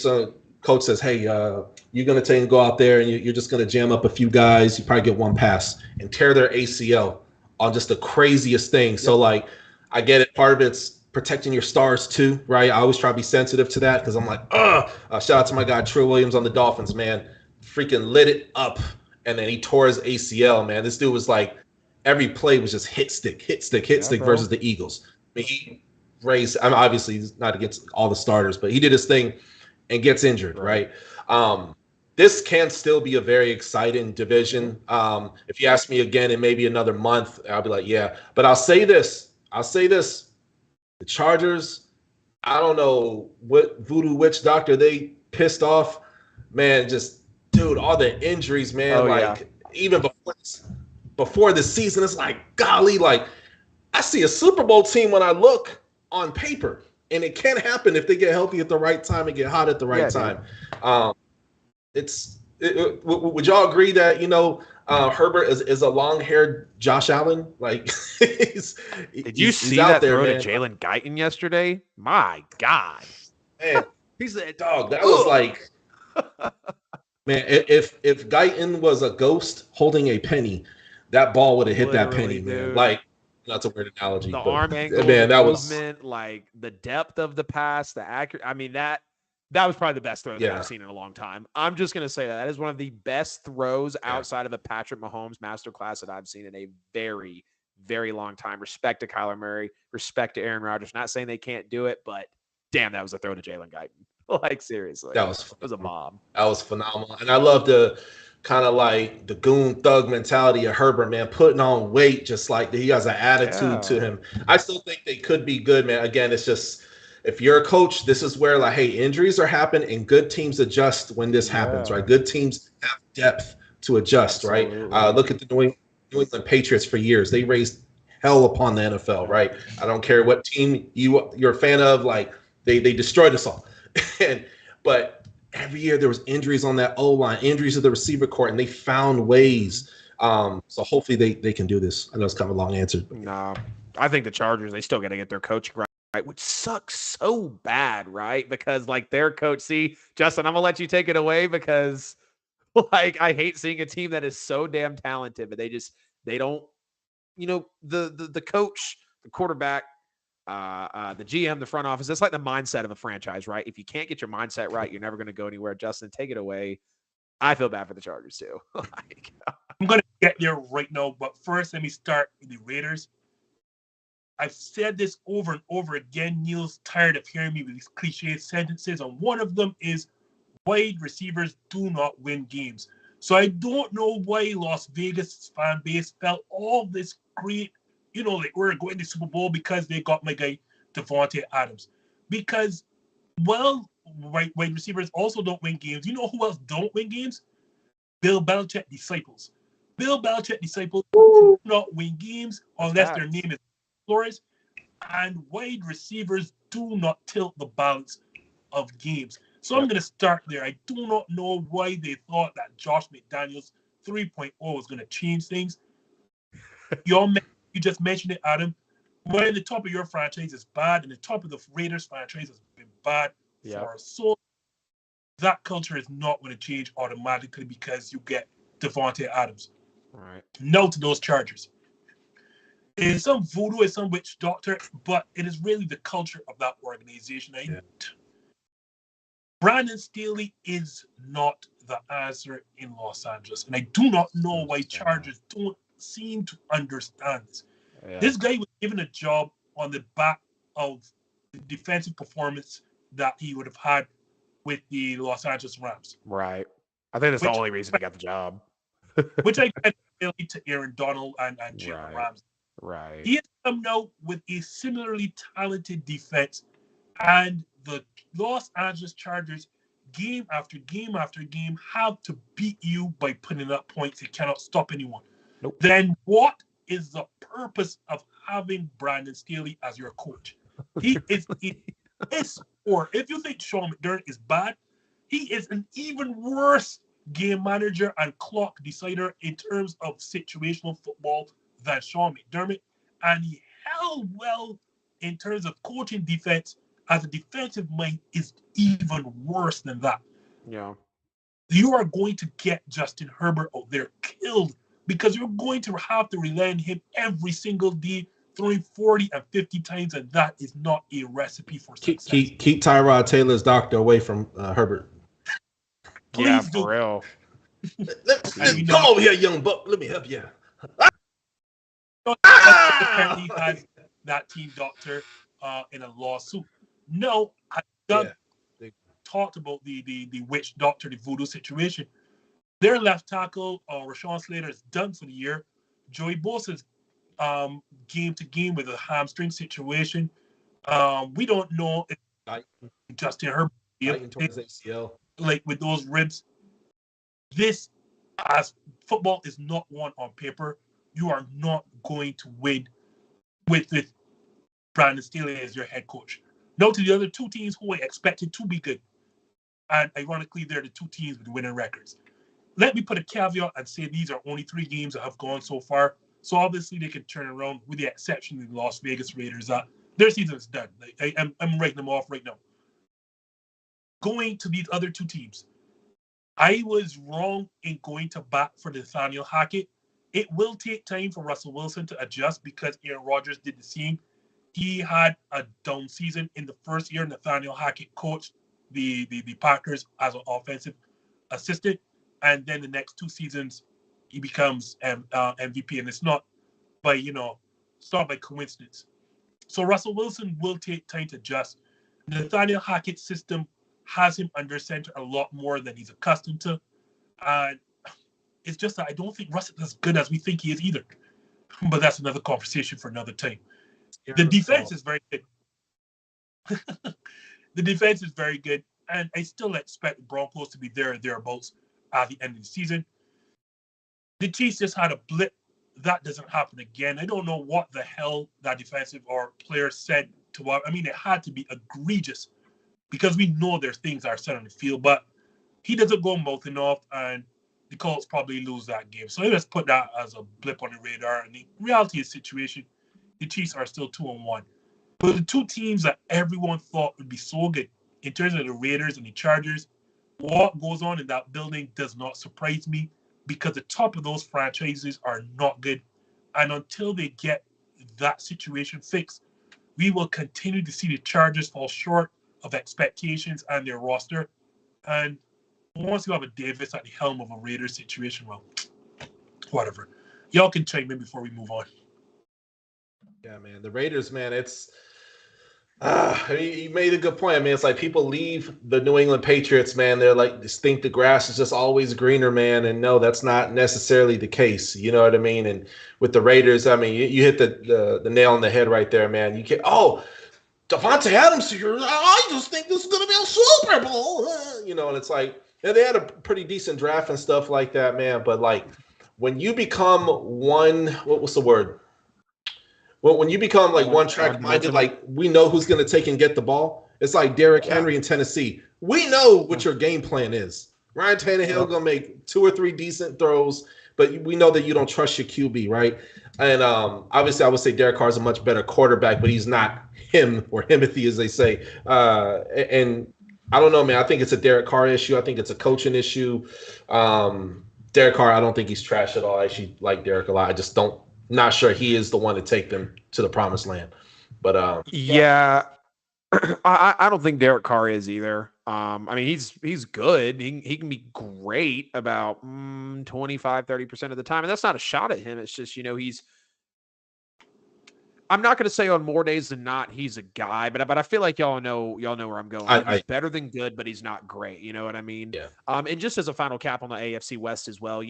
coach says, hey, you're gonna take and go out there and you're just gonna jam up a few guys. You probably get one pass and tear their ACL on just the craziest thing. So like, I get it. Part of it's protecting your stars too, right? I always try to be sensitive to that because I'm like, shout out to my guy Trill Williams on the Dolphins, man. Freaking lit it up, and then he tore his ACL, man. This dude was like, every play was just hit stick versus the Eagles. I mean, he raised, obviously he's not against all the starters, but he did his thing and gets injured, right? This can still be a very exciting division. If you ask me again in maybe another month, I'll be like, yeah. But I'll say this. The Chargers, I don't know what voodoo witch doctor they pissed off. Man, just, dude, all the injuries, man. Even before the season, it's like, golly, like, I see a Super Bowl team when I look on paper. And it can happen if they get healthy at the right time and get hot at the right time. Would y'all agree that, Herbert is a long-haired Josh Allen? Like, did you see that throw to Jalen Guyton yesterday? My God, man, he's a dog. That was like, Man, if Guyton was a ghost holding a penny, that ball would have hit that Literally, penny, man. dude. Like, that's a weird analogy. The but, arm angle, man, the that movement, like the depth of the pass, the accurate. I mean, that was probably the best throw that I've seen in a long time. I'm just going to say that is one of the best throws outside of a Patrick Mahomes masterclass that I've seen in a very, very long time. Respect to Kyler Murray, respect to Aaron Rodgers. Not saying they can't do it, but damn, that was a throw to Jalen Guyton. Like, seriously. That it was a bomb. That was phenomenal. And I love the kind of like the goon thug mentality of Herbert, man, putting on weight, just like he has an attitude to him. I still think they could be good, man. Again, it's just, if you're a coach, this is where, like, hey, injuries are happening and good teams adjust when this happens, right? Good teams have depth to adjust, right? Look at the New England Patriots for years. They raised hell upon the NFL, right? I don't care what team you're a fan of, like, they destroyed us all. But every year there was injuries on that O-line, injuries to the receiver court, and they found ways. So hopefully they can do this. I know it's kind of a long answer. No, I think the Chargers, they still got to get their coaching right, which sucks so bad, right? Because, like, their coach, see, Justin, I'm going to let you take it away because, like, I hate seeing a team that is so damn talented, but they don't, the coach, the quarterback, the GM, the front office, it's like the mindset of a franchise, right? If you can't get your mindset right, you're never going to go anywhere. Justin, take it away. I feel bad for the Chargers too. I'm going to get there right now, but first let me start with the Raiders. I've said this over and over again. Neil's tired of hearing me with these cliche sentences, and one of them is wide receivers do not win games. So I don't know why Las Vegas fan base felt all this great, like we're going to the Super Bowl because they got my guy Davante Adams. Because, wide receivers also don't win games. You know who else don't win games? Bill Belichick disciples. Bill Belichick disciples do not win games unless their name is Flores. And wide receivers do not tilt the balance of games. So I'm going to start there. I do not know why they thought that Josh McDaniels 3.0 was going to change things. You just mentioned it, Adam. When the top of your franchise is bad and the top of the Raiders franchise has been bad for so, that culture is not going to change automatically because you get Davante Adams. All right. Now to those Chargers. It is some voodoo, it's some witch doctor, but it is really the culture of that organization. Brandon Staley is not the answer in Los Angeles. And I do not know why Chargers don't seem to understand this. This guy was given a job on the back of the defensive performance that he would have had with the Los Angeles Rams. Right. I think that's the only reason he got the job. Which I credit really to Aaron Donald and Jalen Ramsey. Right. He has come out with a similarly talented defense, and the Los Angeles Chargers, game after game after game, have to beat you by putting up points. They cannot stop anyone. Nope. Then what is the purpose of having Brandon Staley as your coach? He is or if you think Sean McDermott is bad, he is an even worse game manager and clock decider in terms of situational football than Sean McDermott. And he held well in terms of coaching defense as a defensive mind is even worse than that. Yeah. You are going to get Justin Herbert out there killed because you're going to have to rely on him every single day, throwing 40 and 50 times, and that is not a recipe for success. Keep Tyrod Taylor's doctor away from Herbert. Please for real. Come over here, young buck. Let me help you. Apparently has that team doctor in a lawsuit. No, Doug talked about the witch doctor, the voodoo situation. Their left tackle, Rashawn Slater, is done for the year. Joey Bosa's game to game with a hamstring situation. We don't know if Justin Herbert, like with those ribs. This, as football is not won on paper, you are not going to win with Brandon Staley as your head coach. No to the other two teams who I expected to be good. And ironically, they're the two teams with winning records. Let me put a caveat and say these are only 3 games that have gone so far. So obviously they can turn around with the exception of the Las Vegas Raiders. Their season is done. I'm writing them off right now. Going to these other 2 teams, I was wrong in going to bat for Nathaniel Hackett. It will take time for Russell Wilson to adjust because Aaron Rodgers did the same. He had a down season in the first year. Nathaniel Hackett coached the Packers as an offensive assistant, and then the next 2 seasons he becomes MVP, and it's not by coincidence. So Russell Wilson will take time to adjust. Nathaniel Hackett's system has him under center a lot more than he's accustomed to, and it's just that I don't think Russ is as good as we think he is either. But that's another conversation for another time. The defense is very good. The defense is very good, and I still expect the Broncos to be there or thereabouts at the end of the season. The Chiefs just had a blip. That doesn't happen again. I don't know what the hell that defensive or player said to us. I mean, it had to be egregious because we know there's things that are said on the field, but he doesn't go mouthing off, and the Colts probably lose that game. So let's put that as a blip on the radar. And the reality of the situation, the Chiefs are still 2-1. But the 2 teams that everyone thought would be so good in terms of the Raiders and the Chargers, what goes on in that building does not surprise me because the top of those franchises are not good. And until they get that situation fixed, we will continue to see the Chargers fall short of expectations and their roster. And once you have a Davis at the helm of a Raiders situation, well, whatever. Y'all can chime in before we move on. Yeah, man. The Raiders, man, it's you made a good point. I mean, it's like people leave the New England Patriots, man. They're like, just think the grass is just always greener, man. And no, that's not necessarily the case. You know what I mean? And with the Raiders, I mean, you hit the nail on the head right there, man. You can't, Davante Adams here. I just think this is going to be a Super Bowl. And it's like, yeah, they had a pretty decent draft and stuff like that, man. But like, when you become what's the word? Well, when you become like one track minded, like we know who's going to take and get the ball. It's like Derrick Henry in Tennessee. We know what your game plan is. Ryan Tannehill going to make 2 or 3 decent throws, but we know that you don't trust your QB, right? And obviously I would say Derek Carr is a much better quarterback, but he's not him or Himothy, as they say. And I don't know, man. I think it's a Derek Carr issue. I think it's a coaching issue. Derek Carr, I don't think he's trash at all. I actually like Derek a lot. I just not sure he is the one to take them to the promised land. But I don't think Derek Carr is either. I mean, he's good. He can be great about 25-30% of the time. And that's not a shot at him. It's just, I'm not going to say on more days than not he's a guy, but I feel like y'all know where I'm going. He's better than good, but he's not great. You know what I mean? Yeah. And just as a final cap on the AFC West as well,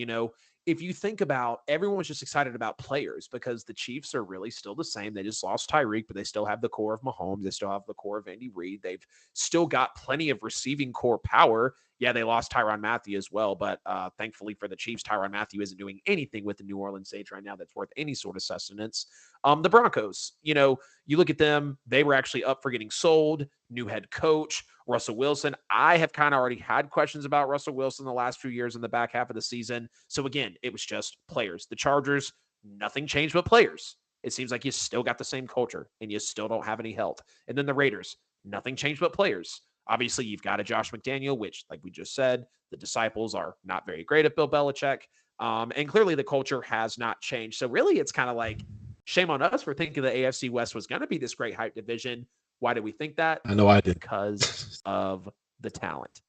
if you think about, everyone's just excited about players because the Chiefs are really still the same. They just lost Tyreek, but they still have the core of Mahomes. They still have the core of Andy Reid. They've still got plenty of receiving core power. Yeah, they lost Tyrann Mathieu as well, but thankfully for the Chiefs, Tyrann Mathieu isn't doing anything with the New Orleans Saints right now that's worth any sort of sustenance. The Broncos, you look at them, they were actually up for getting sold. New head coach, Russell Wilson. I have kind of already had questions about Russell Wilson the last few years in the back half of the season. So again, it was just players. The Chargers, nothing changed but players. It seems like you still got the same culture and you still don't have any health. And then the Raiders, nothing changed but players. Obviously, you've got a Josh McDaniel, which, like we just said, the disciples are not very great at Bill Belichick. And clearly the culture has not changed. So really, it's kind of like, shame on us for thinking the AFC West was going to be this great hype division. Why did we think that? I know I did. Because of the talent.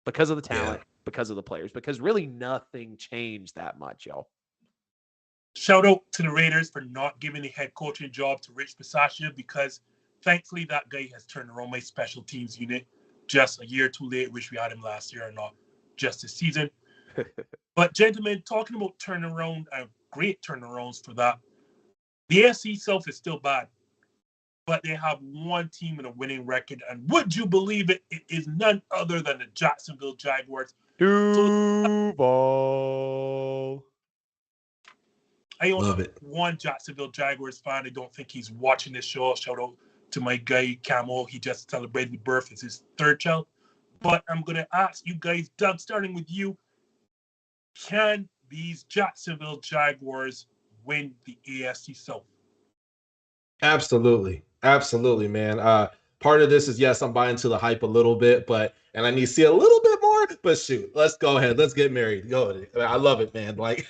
Because of the talent, because of the players. Because really nothing changed that much, y'all. Shout out to the Raiders for not giving the head coaching job to Rich Bisaccia because thankfully that guy has turned around my special teams unit just a year too late. Wish we had him last year and not just this season. But gentlemen, talking about turnaround, great turnarounds for that. The AFC South is still bad, but they have one team with a winning record. And would you believe it? It is none other than the Jacksonville Jaguars. Duval. I only one Jacksonville Jaguars fan. I don't think he's watching this show. Shout out to my guy, Camo. He just celebrated the birth of his 3rd child. But I'm going to ask you guys, Doug, starting with you, can these Jacksonville Jaguars win the AFC South? Absolutely, man. Part of this is, yes, I'm buying into the hype a little bit, and I need to see a little bit more But shoot, let's go ahead. Let's get married. Go ahead. I love it, man. Like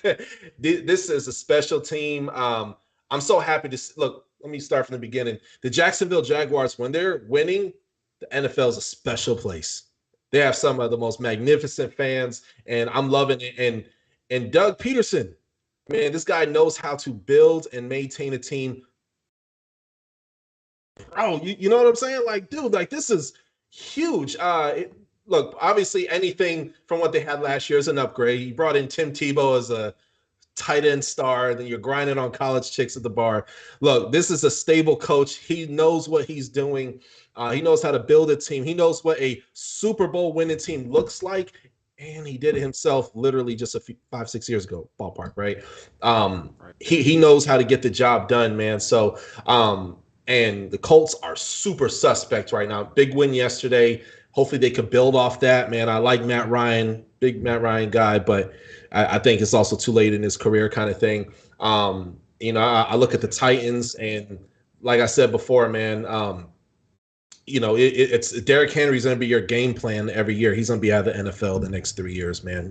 this is a special team. I'm so happy to look. Let me start from the beginning. The Jacksonville Jaguars, when they're winning, the NFL is a special place. They have some of the most magnificent fans, and I'm loving it. And Doug Peterson, man, this guy knows how to build and maintain a team. Bro, you know what I'm saying? Like, dude, like this is huge. Look, obviously anything from what they had last year is an upgrade. You brought in Tim Tebow as a tight end star, then you're grinding on college chicks at the bar. Look, this is a stable coach. He knows what he's doing. He knows how to build a team. He knows what a Super Bowl winning team looks like. And he did it himself literally just 5-6 years ago, ballpark, right? He knows how to get the job done, man. So, and the Colts are super suspect right now. Big win yesterday. Hopefully they could build off that, man. I like Matt Ryan, big Matt Ryan guy, but I think it's also too late in his career kind of thing. I look at the Titans, and like I said before, man, it's Derrick Henry's going to be your game plan every year. He's going to be out of the NFL the next 3 years, man,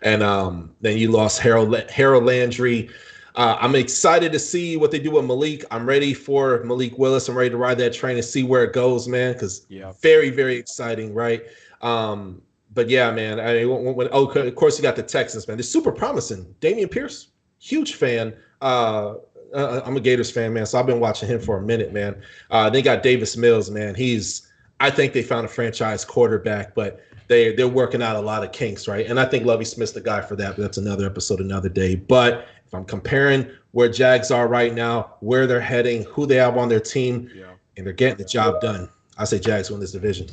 And then you lost Harold Landry. I'm excited to see what they do with Malik. I'm ready for Malik Willis. I'm ready to ride that train and see where it goes, man, because very, very exciting, right? But yeah, man, of course you got the Texans, man. They're super promising. Dameon Pierce, huge fan. I'm a Gators fan, man, so I've been watching him for a minute, man. They got Davis Mills, man. I think they found a franchise quarterback, but they're working out a lot of kinks, right? And I think Lovie Smith's the guy for that, but that's another episode, another day. But if I'm comparing where Jags are right now, where they're heading, who they have on their team, and they're getting the job done, I say Jags win this division.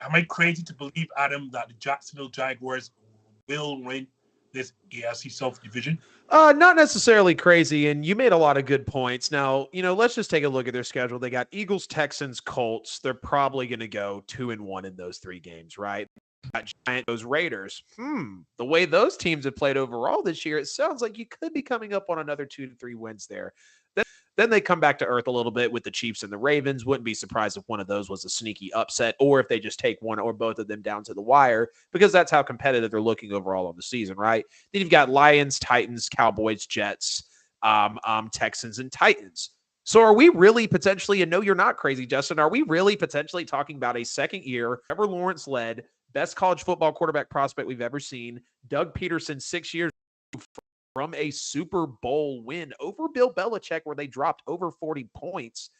Am I crazy to believe, Adam, that the Jacksonville Jaguars will win this AFC South division? Not necessarily crazy, and you made a lot of good points. Now, let's just take a look at their schedule. They got Eagles, Texans, Colts. They're probably going to go 2-1 in those 3 games, right? Those Raiders. The way those teams have played overall this year, it sounds like you could be coming up on another 2 to 3 wins there. Then they come back to earth a little bit with the Chiefs and the Ravens. Wouldn't be surprised if one of those was a sneaky upset, or if they just take one or both of them down to the wire, because that's how competitive they're looking overall on the season, right? Then you've got Lions, Titans, Cowboys, Jets, Texans, and Titans. So are we really potentially, and no, you're not crazy, Justin, are we really potentially talking about a second-year, Trevor Lawrence-led, best college football quarterback prospect we've ever seen, Doug Peterson, 6 years from a Super Bowl win over Bill Belichick, where they dropped over 40 points,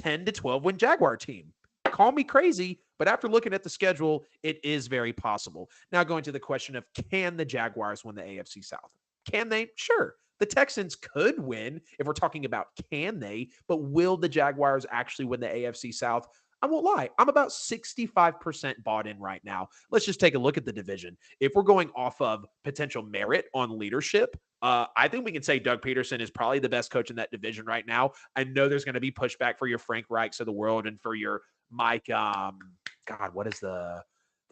10-12 win Jaguar team? Call me crazy, but after looking at the schedule, it is very possible. Now going to the question of, can the Jaguars win the AFC South? Can they? Sure. The Texans could win if we're talking about can they, but will the Jaguars actually win the AFC South? I won't lie. I'm about 65% bought in right now. Let's just take a look at the division. If we're going off of potential merit on leadership, I think we can say Doug Peterson is probably the best coach in that division right now. I know there's going to be pushback for your Frank Reichs of the world and for your Mike, what is the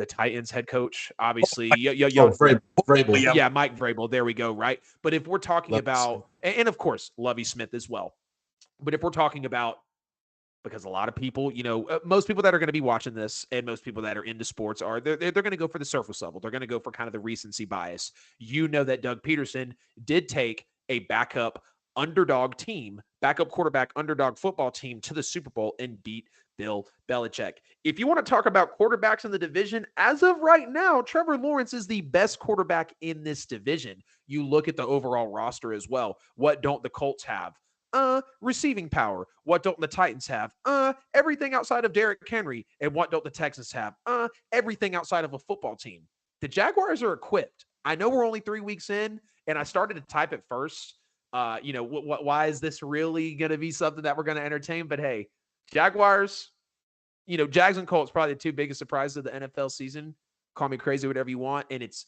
Titans head coach? Obviously, Vrabel. Yeah, Mike Vrabel. There we go, right? But if we're talking about, and of course, Lovie Smith as well. But if we're talking about, because a lot of people, most people that are going to be watching this and most people that are into sports they're going to go for the surface level. They're going to go for kind of the recency bias. That Doug Peterson did take a backup quarterback underdog football team to the Super Bowl and beat Bill Belichick. If you want to talk about quarterbacks in the division, as of right now, Trevor Lawrence is the best quarterback in this division. You look at the overall roster as well. What don't the Colts have? Receiving power. What don't the Titans have? Everything outside of Derrick Henry. And what don't the Texans have? Everything outside of a football team. The Jaguars are equipped. I know we're only 3 weeks in, and I started to type at first. Why is this really going to be something that we're going to entertain? But hey, Jaguars, Jags and Colts, probably the 2 biggest surprises of the NFL season. Call me crazy, whatever you want. And it's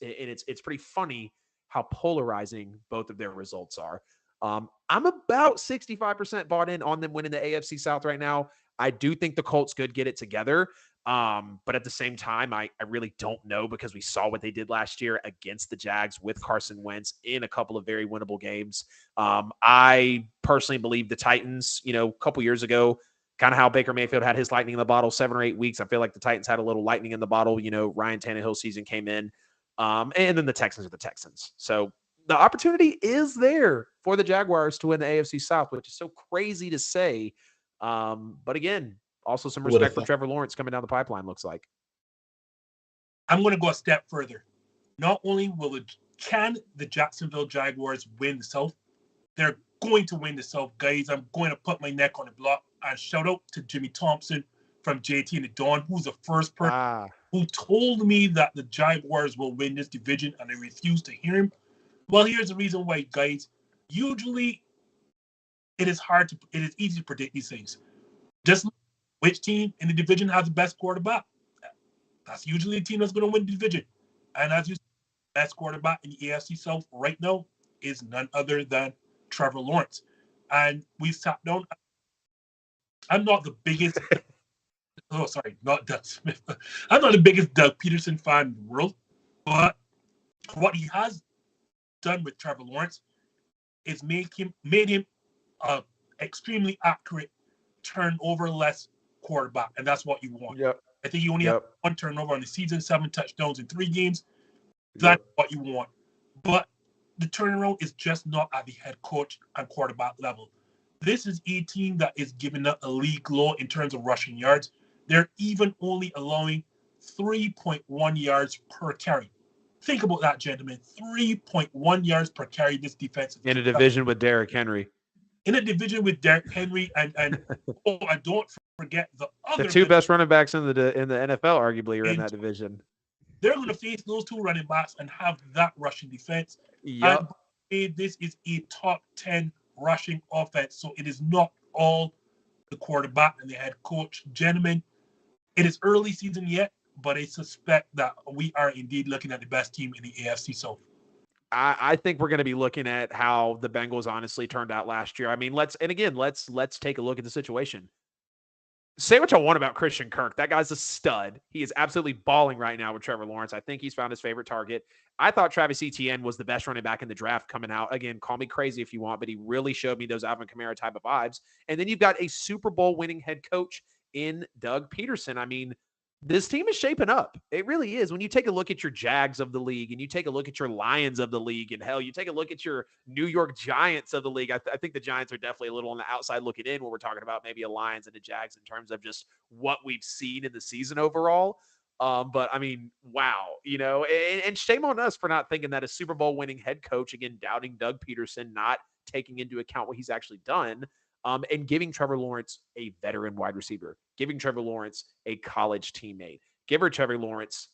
pretty funny how polarizing both of their results are. I'm about 65% bought in on them winning the AFC South right now. I do think the Colts could get it together. But at the same time, I really don't know, because we saw what they did last year against the Jags with Carson Wentz in a couple of very winnable games. I personally believe the Titans, a couple years ago, kind of how Baker Mayfield had his lightning in the bottle 7 or 8 weeks. I feel like the Titans had a little lightning in the bottle. Ryan Tannehill's season came in. And then the Texans are the Texans. So the opportunity is there for the Jaguars to win the AFC South, which is so crazy to say. But again, also some respect for Trevor Lawrence coming down the pipeline, looks like. I'm going to go a step further. Not only can the Jacksonville Jaguars win the South, they're going to win the South, guys. I'm going to put my neck on the block and shout out to Jimmy Thompson from JT and the Dawn, who's the first person who told me that the Jaguars will win this division, and I refused to hear him. Well, here's the reason why, guys. Usually, it is easy to predict these things. Just which team in the division has the best quarterback. That's usually the team that's going to win the division. And as you said, the best quarterback in the AFC South right now is none other than Trevor Lawrence. And we sat down. I'm not the biggest. Not Doug Smith. I'm not the biggest Doug Peterson fan in the world, but what he has done with Trevor Lawrence is made him a extremely accurate turnover-less quarterback, and that's what you want. Yep. I think you only have 1 turnover on the season, 7 touchdowns in 3 games. That's what you want. But the turnaround is just not at the head coach and quarterback level. This is a team that is giving up a league low in terms of rushing yards. They're even only allowing 3.1 yards per carry. Think about that, gentlemen. 3.1 yards per carry this defense. In a division with Derrick Henry. In a division with Derrick Henry and I don't forget the other. The 2 best running backs in the NFL arguably are in that division. They're going to face those 2 running backs and have that rushing defense. Yep. And this is a top 10 rushing offense, so it is not all the quarterback and the head coach. Gentlemen, it is early season yet, but I suspect that we are indeed looking at the best team in the AFC South. I think we're going to be looking at how the Bengals honestly turned out last year. I mean, let's take a look at the situation. Say what you want about Christian Kirk. That guy's a stud. He is absolutely balling right now with Trevor Lawrence. I think he's found his favorite target. I thought Travis Etienne was the best running back in the draft coming out. Again, call me crazy if you want, but he really showed me those Alvin Kamara type of vibes. And then you've got a Super Bowl winning head coach in Doug Peterson. I mean, this team is shaping up. It really is. When you take a look at your Jags of the league and you take a look at your Lions of the league, and hell, you take a look at your New York Giants of the league, I think the Giants are definitely a little on the outside looking in when we're talking about maybe a Lions and a Jags in terms of just what we've seen in the season overall. But I mean, wow, and shame on us for not thinking that a Super Bowl winning head coach, again, doubting Doug Peterson, not taking into account what he's actually done. And giving Trevor Lawrence a veteran wide receiver, giving Trevor Lawrence a college teammate, giving Trevor Lawrence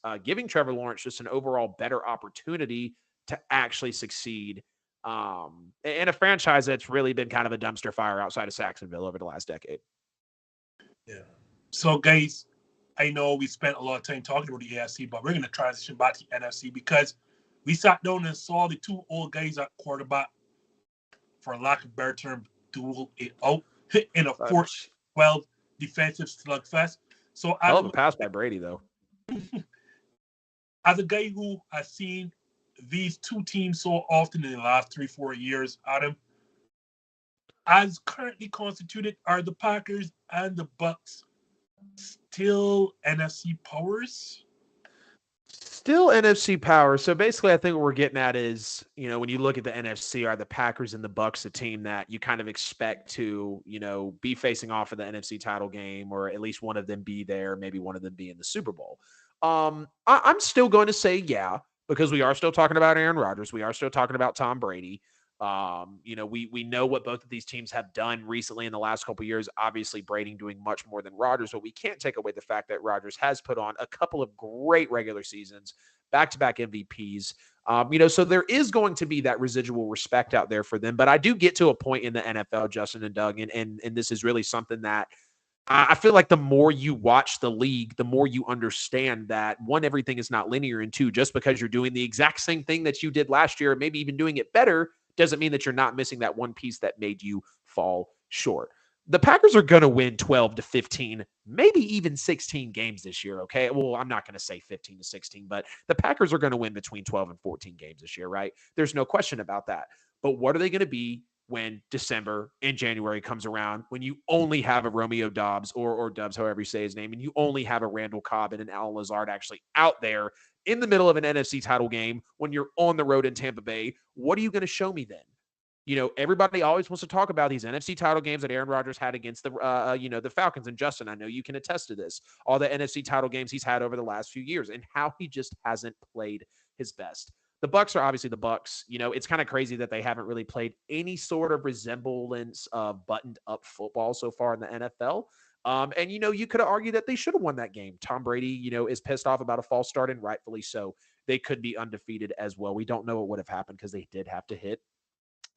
just an overall better opportunity to actually succeed in a franchise that's really been kind of a dumpster fire outside of Jacksonville over the last decade. Yeah. So, guys, I know we spent a lot of time talking about the AFC, but we're going to transition back to the NFC because we sat down and saw the 2 old guys at quarterback, for lack of a better term, duel it out in a 4-12 defensive slugfest. So I love a pass by Brady, though. As a guy who has seen these 2 teams so often in the last 3-4 years, Adam, as currently constituted, are the Packers and the Bucs still NFC powers? Still NFC power. So basically, I think what we're getting at is, when you look at the NFC, are the Packers and the Bucs a team that you kind of expect to, be facing off in the NFC title game, or at least one of them be there, maybe one of them be in the Super Bowl? I'm still going to say yeah, because we are still talking about Aaron Rodgers. We are still talking about Tom Brady. We know what both of these teams have done recently in the last couple of years. Obviously, Brady doing much more than Rodgers, but we can't take away the fact that Rodgers has put on a couple of great regular seasons, back-to-back MVPs. So there is going to be that residual respect out there for them. But I do get to a point in the NFL, Justin and Doug, and this is really something that I feel like the more you watch the league, the more you understand that, 1, everything is not linear, and 2, just because you're doing the exact same thing that you did last year, maybe even doing it better, doesn't mean that you're not missing that one piece that made you fall short. The Packers are going to win 12 to 15, maybe even 16 games this year, okay? Well, I'm not going to say 15 to 16, but the Packers are going to win between 12 and 14 games this year, right? There's no question about that. But what are they going to be when December and January comes around, when you only have a Romeo Dobbs or Dubs, however you say his name, and you only have a Randall Cobb and an Alan Lazard actually out there in the middle of an NFC title game when you're on the road in Tampa Bay? What are you going to show me then? You know, everybody always wants to talk about these NFC title games that Aaron Rodgers had against the Falcons. And Justin, I know you can attest to this. All the NFC title games he's had over the last few years and how he just hasn't played his best. The Bucs are obviously the Bucs. You know, it's kind of crazy that they haven't really played any sort of resemblance of buttoned up football so far in the NFL. And, you know, you could argue that they should have won that game. Tom Brady, you know, is pissed off about a false start, and rightfully so. They could be undefeated as well. We don't know what would have happened because they did have to hit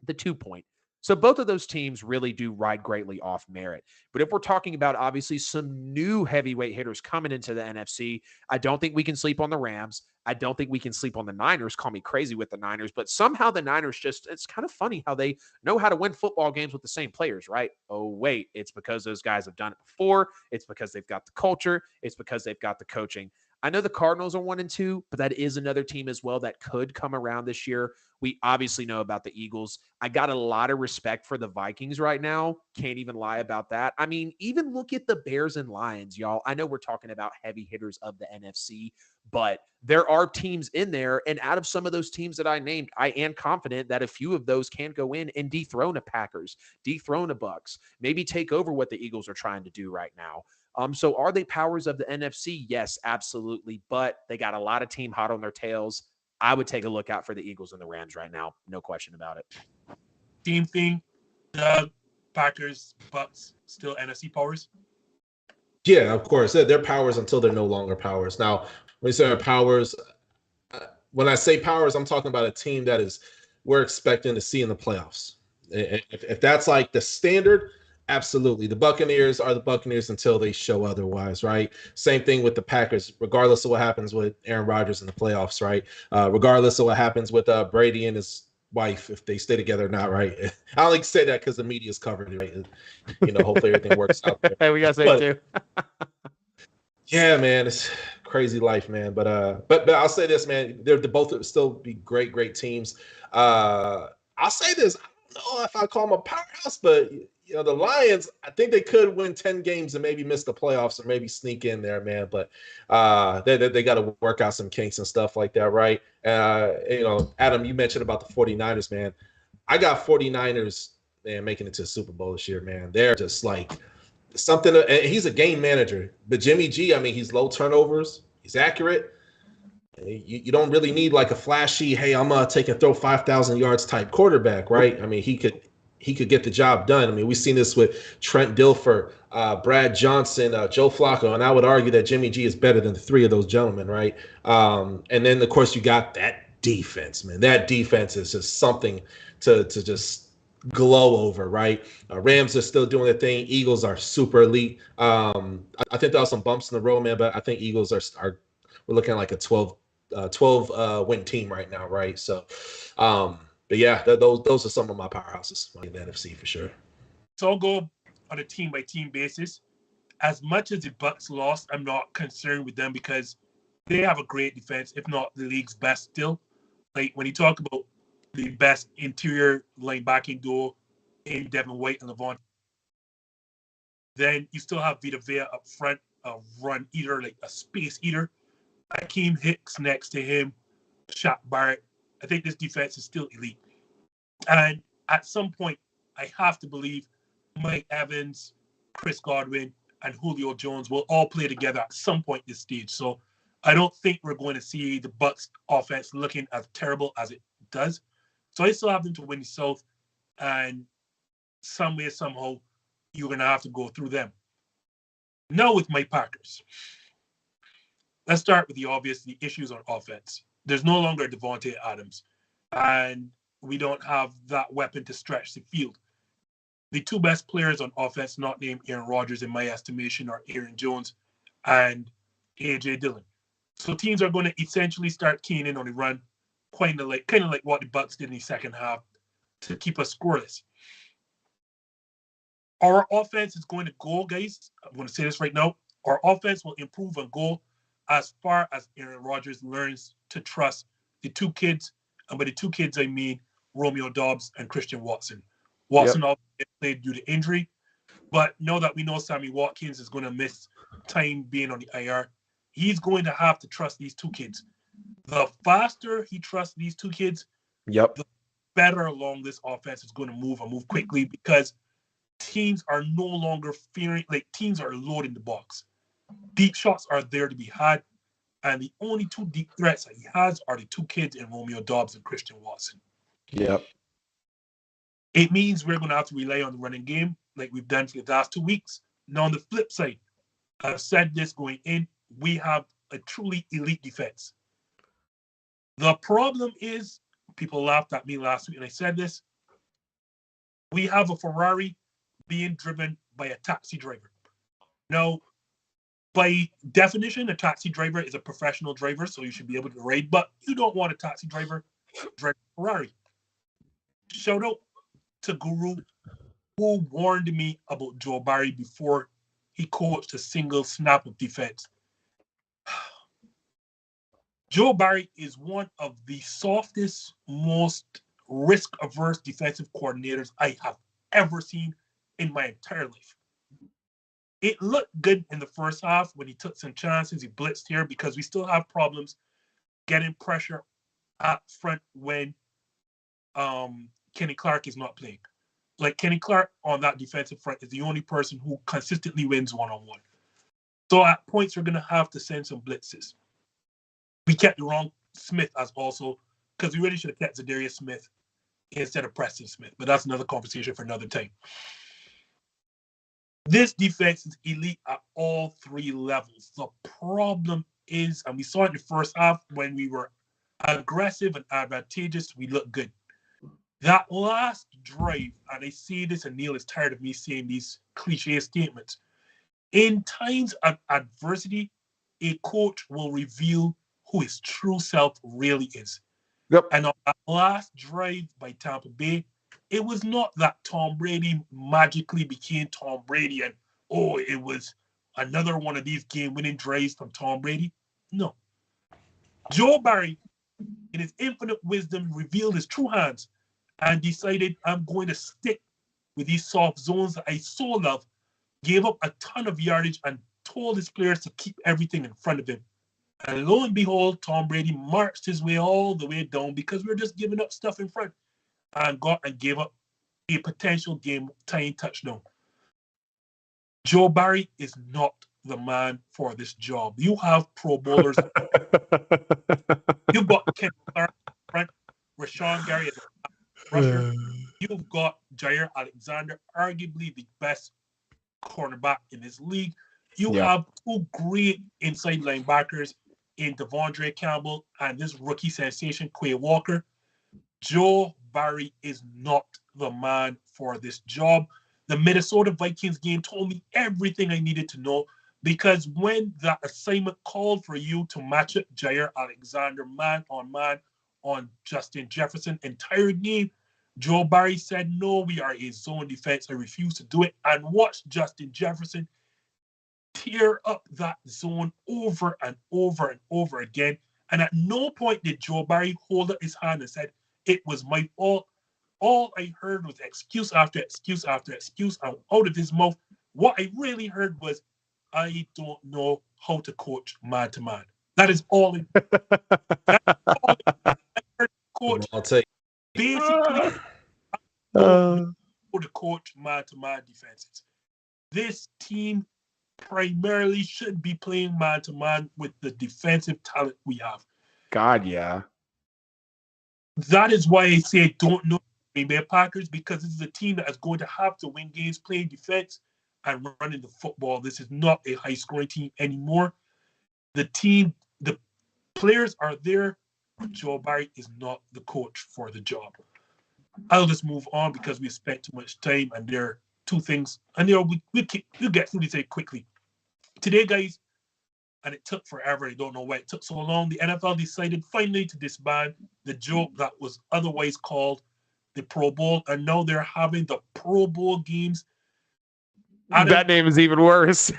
the 2-point. So both of those teams really do ride greatly off merit. But if we're talking about obviously some new heavyweight hitters coming into the NFC, I don't think we can sleep on the Rams. I don't think we can sleep on the Niners. Call me crazy with the Niners, but somehow the Niners it's kind of funny how they know how to win football games with the same players, right? Oh, wait, it's because those guys have done it before. It's because they've got the culture. It's because they've got the coaching. I know the Cardinals are 1-2, but that is another team as well that could come around this year. We obviously know about the Eagles. I got a lot of respect for the Vikings right now. Can't even lie about that. I mean, even look at the Bears and Lions, y'all. I know we're talking about heavy hitters of the NFC, but there are teams in there. And out of some of those teams that I named, I am confident that a few of those can go in and dethrone the Packers, dethrone the Bucs, maybe take over what the Eagles are trying to do right now. So are they powers of the NFC? Yes, absolutely. But they got a lot of team hot on their tails. I would take a look out for the Eagles and the Rams right now. No question about it. Same thing. The Packers, Bucs, still NFC powers? Yeah, of course. They're powers until they're no longer powers. Now, when you say powers, when I say powers, I'm talking about a team that we're expecting to see in the playoffs. If that's like the standard, absolutely. The Buccaneers are the Buccaneers until they show otherwise, right? Same thing with the Packers, regardless of what happens with Aaron Rodgers in the playoffs, right? Regardless of what happens with Brady and his wife, if they stay together or not, right? I don't like to say that because the media's covered it, right? You know, hopefully everything works out there. Hey, we got to say it too. Yeah, man, it's crazy life, man. But I'll say this, man, they're both still be great teams. I'll say this, I don't know if I call them a powerhouse, but you know, the Lions, I think they could win 10 games and maybe miss the playoffs or maybe sneak in there, man. But they got to work out some kinks and stuff like that, right? You know, Adam, you mentioned about the 49ers, man. I got 49ers, man, making it to the Super Bowl this year, man. They're just like something. And he's a game manager. But Jimmy G, I mean, he's low turnovers. He's accurate. You don't really need like a flashy, hey, I'm going to take and throw 5,000 yards type quarterback, right? I mean, he could get the job done. I mean, we've seen this with Trent Dilfer, Brad Johnson, Joe Flacco, and I would argue that Jimmy G is better than the three of those gentlemen, right? And then, of course, you got that defense, man. That defense is just something to just glow over, right? Rams are still doing their thing. Eagles are super elite. I think there are some bumps in the road, man, but I think Eagles are we're looking at like a 12 win team right now, right? So, but yeah, those are some of my powerhouses in the NFC for sure. So I'll go on a team-by-team basis. As much as the Bucs lost, I'm not concerned with them because they have a great defense, if not the league's best still. Like when you talk about the best interior linebacking duo in Devin White and Levant, then you still have Vita Vea up front, a run eater, like a space eater. Akeem Hicks next to him, Shaq Barrett. I think this defense is still elite. And at some point, I have to believe Mike Evans, Chris Godwin, and Julio Jones will all play together at some point this stage. So I don't think we're going to see the Bucs offense looking as terrible as it does. So I still have them to win the South. And some way, somehow, you're going to have to go through them. Now with my Packers. Let's start with the obvious, the issues on offense. There's no longer Davante Adams, and we don't have that weapon to stretch the field. The two best players on offense, not named Aaron Rodgers in my estimation, are Aaron Jones and A.J. Dillon. So teams are going to essentially start keying in on the run, kind of like what the Bucs did in the second half to keep us scoreless. Our offense is going to go, guys. I'm going to say this right now. Our offense will improve and go as far as Aaron Rodgers learns to trust the two kids, and by the two kids, I mean Romeo Dobbs and Christian Watson. Watson obviously played due to injury. But now that we know Sammy Watkins is going to miss time being on the IR, he's going to have to trust these two kids. The faster he trusts these two kids, the better along this offense is going to move and move quickly, because teams are no longer fearing, like, teams are loading the box. Deep shots are there to be had, and the only two deep threats that he has are the two kids in Romeo Doubs and Christian Watson. Yep. It means we're going to have to rely on the running game like we've done for the last 2 weeks. Now, on the flip side, I've said this going in, we have a truly elite defense. The problem is, people laughed at me last week and I said this, we have a Ferrari being driven by a taxi driver. Now, by definition, a taxi driver is a professional driver, so you should be able to ride, but you don't want a taxi driver driving a Ferrari. Shout out to Guru, who warned me about Joe Barry before he coached a single snap of defense. Joe Barry is one of the softest, most risk-averse defensive coordinators I have ever seen in my entire life. It looked good in the first half when he took some chances. He blitzed here because we still have problems getting pressure up front when Kenny Clark is not playing. Like, Kenny Clark on that defensive front is the only person who consistently wins one-on-one. So at points, we're going to have to send some blitzes. We kept the wrong Smith as also, because we really should have kept Zadarius Smith instead of Preston Smith. But that's another conversation for another time. This defense is elite at all three levels. The problem is, and we saw it in the first half, when we were aggressive and advantageous, we looked good. That last drive, and I say this, and Neil is tired of me saying these cliche statements. In times of adversity, a coach will reveal who his true self really is. Yep. And on that last drive by Tampa Bay, it was not that Tom Brady magically became Tom Brady and, it was another one of these game-winning drives from Tom Brady. No. Joe Barry, in his infinite wisdom, revealed his true hands and decided, I'm going to stick with these soft zones that I so love, gave up a ton of yardage and told his players to keep everything in front of him. And lo and behold, Tom Brady marched his way all the way down because we were just giving up stuff in front and gave up a potential game-tying touchdown. Joe Barry is not the man for this job. You have Pro Bowlers. You've got Ken Clark in front, Rashawn Gary as a rusher. You've got Jair Alexander, arguably the best cornerback in this league. You have two great inside linebackers in Devondre Campbell and this rookie sensation, Quay Walker. Joe Barry is not the man for this job. The Minnesota Vikings game told me everything I needed to know, because when that assignment called for you to match up Jair Alexander man on Justin Jefferson entire game, Joe Barry said, no, we are a zone defense. I refuse to do it. And watch Justin Jefferson tear up that zone over and over and over again. And at no point did Joe Barry hold up his hand and said, it was my fault. All I heard was excuse after excuse after excuse out of his mouth. What I really heard was, I don't know how to coach man to man. That is all. I heard coach basically how to coach man to man defenses. This team primarily should be playing man to man with the defensive talent we have. God, yeah. That is why I say don't know Green Bay Packers, because this is a team that is going to have to win games playing defense and running the football. This is not a high-scoring team anymore. The players are there, but Joe Barry is not the coach for the job. I'll just move on because we spent too much time, and there are two things, and we'll get through this quickly. Today, guys, and it took forever. I don't know why it took so long. The NFL decided finally to disband the joke that was otherwise called the Pro Bowl, and now they're having the Pro Bowl games. That name is even worse.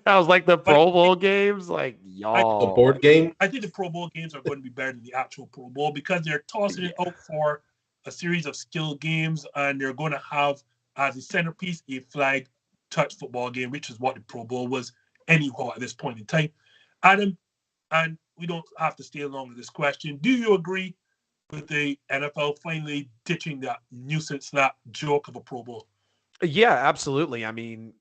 I was like, the Pro Bowl games? Like, y'all. The board game? I think the Pro Bowl games are going to be better than the actual Pro Bowl because they're tossing it out for a series of skill games, and they're going to have as a centerpiece a flag touch football game, which is what the Pro Bowl was anyhow at this point in time. Adam, and we don't have to stay long with this question. Do you agree with the NFL finally ditching that nuisance, that joke of a Pro Bowl? Yeah, absolutely. I mean,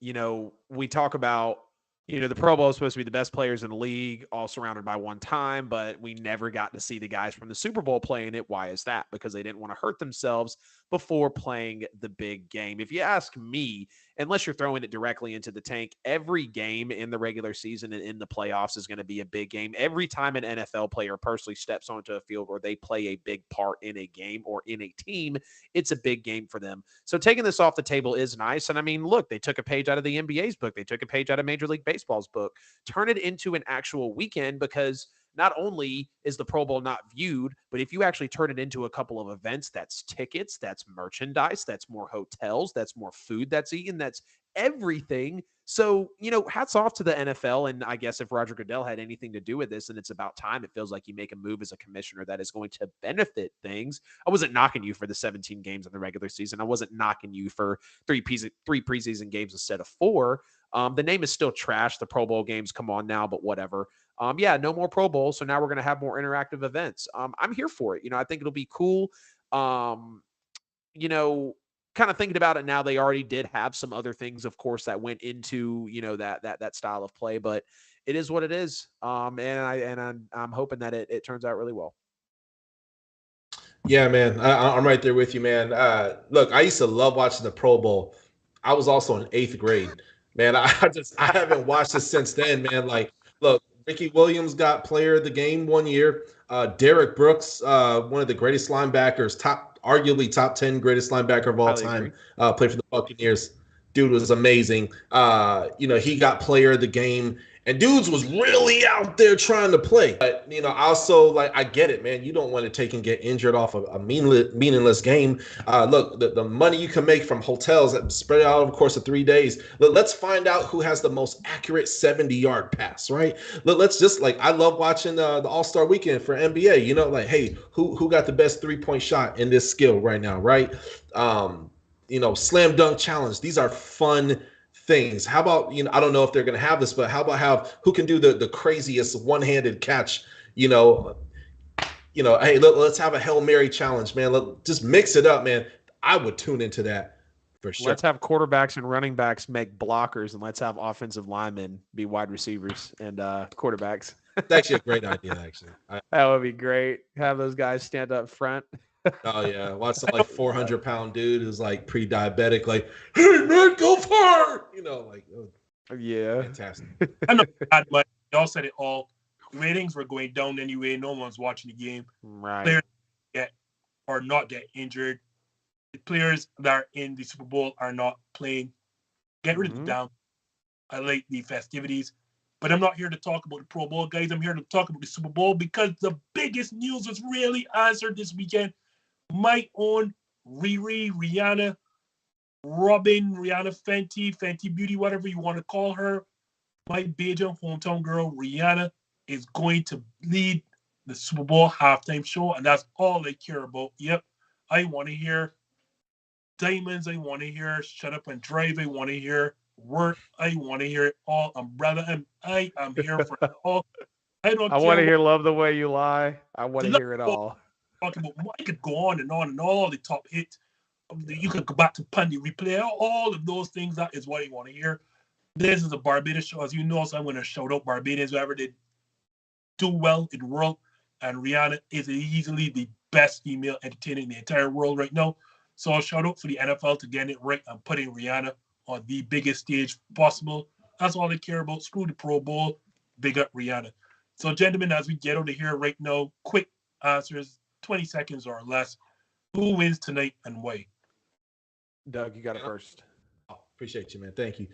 we talk about, the Pro Bowl is supposed to be the best players in the league, all surrounded by one time, but we never got to see the guys from the Super Bowl playing it. Why is that? Because they didn't want to hurt themselves before playing the big game. If you ask me, unless you're throwing it directly into the tank, every game in the regular season and in the playoffs is going to be a big game. Every time an NFL player personally steps onto a field or they play a big part in a game or in a team, it's a big game for them. So taking this off the table is nice. And I mean, look, they took a page out of the NBA's book. They took a page out of Major League Baseball's book. Turn it into an actual weekend, because not only is the Pro Bowl not viewed, but if you actually turn it into a couple of events, that's tickets, that's merchandise, that's more hotels, that's more food that's eaten, that's everything. So, hats off to the NFL. And I guess if Roger Goodell had anything to do with this, and it's about time, it feels like you make a move as a commissioner that is going to benefit things. I wasn't knocking you for the 17 games in the regular season. I wasn't knocking you for three preseason games instead of 4. The name is still trash. The Pro Bowl games come on now, but whatever. No more Pro Bowl. So now we're going to have more interactive events. I'm here for it. I think it'll be cool. Kind of thinking about it now, they already did have some other things, of course, that went into, that style of play, but it is what it is. And I'm hoping that it turns out really well. Yeah, man, I'm right there with you, man. Look, I used to love watching the Pro Bowl. I was also in 8th grade. Man, I haven't watched it since then, man. Like, look, Ricky Williams got player of the game one year. Derek Brooks, one of the greatest linebackers, arguably top 10 greatest linebacker of all time, played for the Buccaneers. Dude was amazing. He got player of the game. And dudes was really out there trying to play. But, also, I get it, man. You don't want to take and get injured off of a meaningless game. Look, the money you can make from hotels that spread out over the course of 3 days. Let's find out who has the most accurate 70-yard pass, right? Let's just, I love watching the All-Star Weekend for NBA. Hey, who got the best three-point shot in this skill right now, right? Slam dunk challenge. These are fun things. How about, I don't know if they're going to have this, but how about who can do the craziest one-handed catch, hey, let's have a Hail Mary challenge, man. Just mix it up, man. I would tune into that for sure. Let's have quarterbacks and running backs make blockers, and let's have offensive linemen be wide receivers and quarterbacks. It's actually a great idea, actually. That would be great. Have those guys stand up front. Oh, yeah. Watch some 400-pound dude who's pre-diabetic, hey, man, go far! Yeah. Fantastic. I know, but y'all said it all. Ratings were going down anyway. No one's watching the game. Right. Players not get injured. The players that are in the Super Bowl are not playing. Get rid of the down. I like the festivities. But I'm not here to talk about the Pro Bowl, guys. I'm here to talk about the Super Bowl because the biggest news was really answered this weekend. My own Riri, Rihanna, Robin, Rihanna Fenty Beauty, whatever you want to call her. My Beijing hometown girl, Rihanna, is going to lead the Super Bowl halftime show, and that's all I care about. Yep, I want to hear Diamonds. I want to hear Shut Up and Drive. I want to hear Work. I want to hear it all. Umbrella, and I am here for it all. I want to hear Love the Way You Lie. I want to hear it all. Talking about, I could go on and all the top hits. You could go back to Pandy Replay, all of those things. That is what I want to hear. This is a Barbados show, as you know, so I'm going to shout out Barbados, whoever did do well in the world. And Rihanna is easily the best female entertainer in the entire world right now. So I'll shout out for the NFL to get it right and putting Rihanna on the biggest stage possible. That's all I care about. Screw the Pro Bowl. Big up Rihanna. So, gentlemen, as we get out of here right now, quick answers, 20 seconds or less. Who wins tonight and why? Doug, you got it first. Oh, appreciate you, man. Thank you.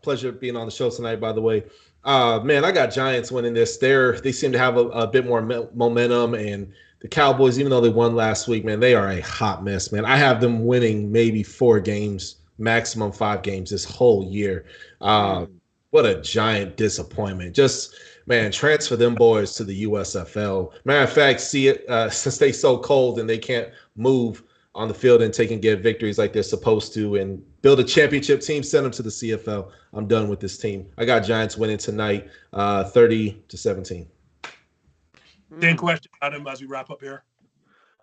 Pleasure being on the show tonight, by the way. Man, I got Giants winning this. They seem to have a bit more momentum, and the Cowboys, even though they won last week, man, they are a hot mess, man. I have them winning maybe 4 games, maximum 5 games this whole year. What a giant disappointment. Just, man, transfer them boys to the USFL. Matter of fact, see it since they so cold and they can't move on the field and take and get victories like they're supposed to and build a championship team, send them to the CFL. I'm done with this team. I got Giants winning tonight, 30-17. Same question, Adam, as we wrap up here.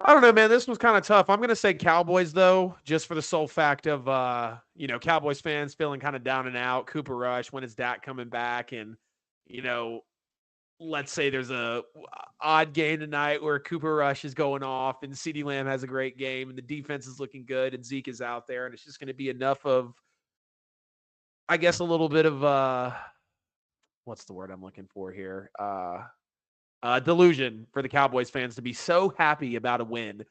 I don't know, man. This was kind of tough. I'm going to say Cowboys, though, just for the sole fact of, Cowboys fans feeling kind of down and out. Cooper Rush, when is Dak coming back? And, let's say there's a odd game tonight where Cooper Rush is going off and CeeDee Lamb has a great game and the defense is looking good and Zeke is out there. And it's just going to be enough of, I guess, a little bit of, what's the word I'm looking for here? Delusion for the Cowboys fans to be so happy about a win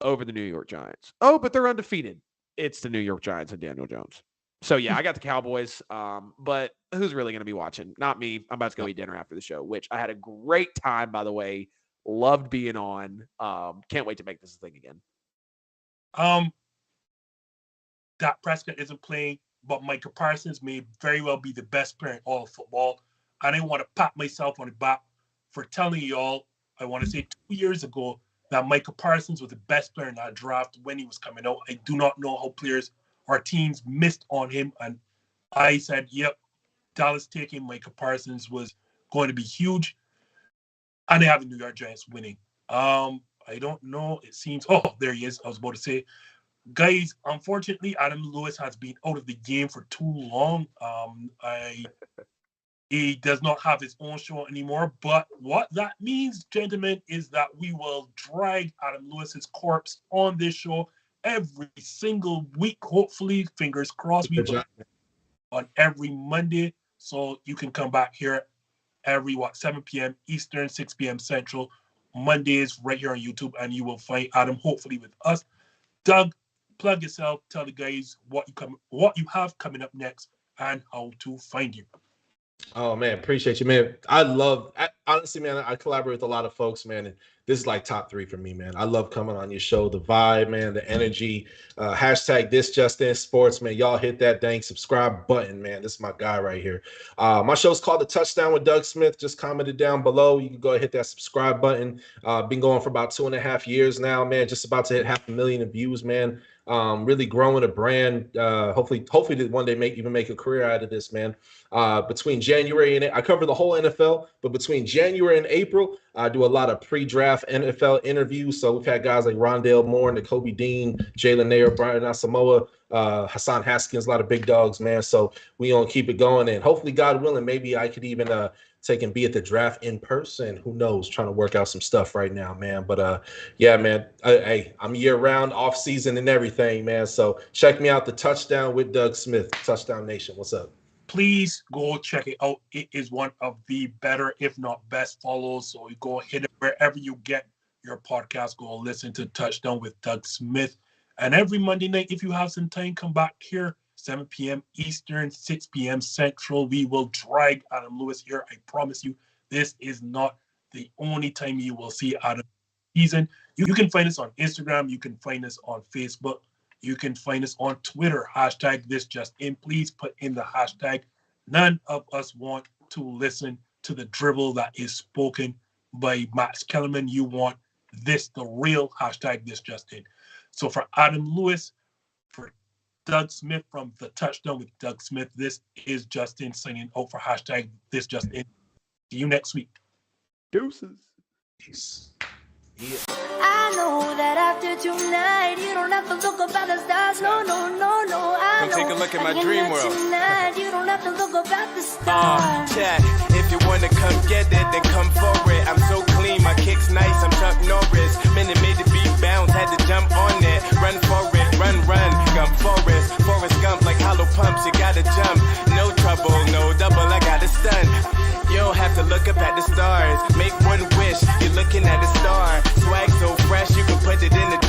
over the New York Giants. Oh, but they're undefeated. It's the New York Giants and Daniel Jones. So, yeah, I got the Cowboys, but who's really going to be watching? Not me. I'm about to go eat dinner after the show, which I had a great time, by the way. Loved being on. Can't wait to make this a thing again. Dak Prescott isn't playing, but Micah Parsons may very well be the best player in all of football. I didn't want to pat myself on the back for telling you all, I want to say 2 years ago, that Micah Parsons was the best player in that draft when he was coming out. I do not know how players or teams missed on him. And I said, yep, Dallas taking Micah Parsons was going to be huge. And they have the New York Giants winning. I don't know. It seems, there he is. I was about to say, guys, unfortunately, Adam Lewis has been out of the game for too long. He does not have his own show anymore. But what that means, gentlemen, is that we will drag Adam Lewis's corpse on this show every single week. Hopefully, fingers crossed, we will on every Monday. So you can come back here every 7 p.m. Eastern, 6 p.m. Central, Mondays right here on YouTube, and you will find Adam hopefully with us. Doug, plug yourself. Tell the guys what you have coming up next and how to find you. Oh, man, appreciate you, man. Honestly, man, I collaborate with a lot of folks, man, and this is like top 3 for me, man. I love coming on your show, the vibe, man, the energy, hashtag This Just In Sports, man. Y'all hit that dang subscribe button, man. This is my guy right here. My show's called The Touchdown with Doug Smith. Just commented down below. You can go ahead and hit that subscribe button. Been going for about 2.5 years now, man. Just about to hit 500,000 views, man. Really growing a brand. Hopefully one day make a career out of this, man. Between January and I cover the whole NFL, but between January and April, I do a lot of pre-draft NFL interviews. So we've had guys like Rondale Moore, Nakobe Dean, Jalen Nair, Brian Asamoah, Hassan Haskins, a lot of big dogs, man. So we gonna keep it going, and hopefully, God willing, maybe I could even take and be at the draft in person. Who knows? Trying to work out some stuff right now, man. But yeah, man. I'm year-round, off-season, and everything, man. So check me out, The Touchdown with Doug Smith, Touchdown Nation. What's up? Please go check it out. It is one of the better, if not best, follows. So you go hit it wherever you get your podcast. Go listen to Touchdown with Doug Smith. And every Monday night, if you have some time, come back here, 7 p.m. Eastern, 6 p.m. Central. We will drag Adam Lewis here. I promise you, this is not the only time you will see Adam season. You can find us on Instagram. You can find us on Facebook. You can find us on Twitter, hashtag This Just In. Please put in the hashtag. None of us want to listen to the dribble that is spoken by Max Kellerman. You want this, the real hashtag This Just In. So for Adam Lewis, for Doug Smith from The Touchdown with Doug Smith, this is Justin signing out for hashtag This Just In. See you next week. Deuces. Peace. Yeah. I know that after tonight, you don't have to look up at the stars. No. I Come take a look at my dream world. Tonight, you don't have to look up at the stars. Chat, if you wanna come get it, then come for it. I'm so clean, my kick's nice, I'm Chuck Norris. Minute made the beat bounce, had to jump on it. Run for it, run, Gump Forrest Gump like hollow pumps, you gotta jump. No trouble, no double, I got a stun. You don't have to look up at the stars. Make one wish, you're looking at a star. Swag so fresh, you can put it in the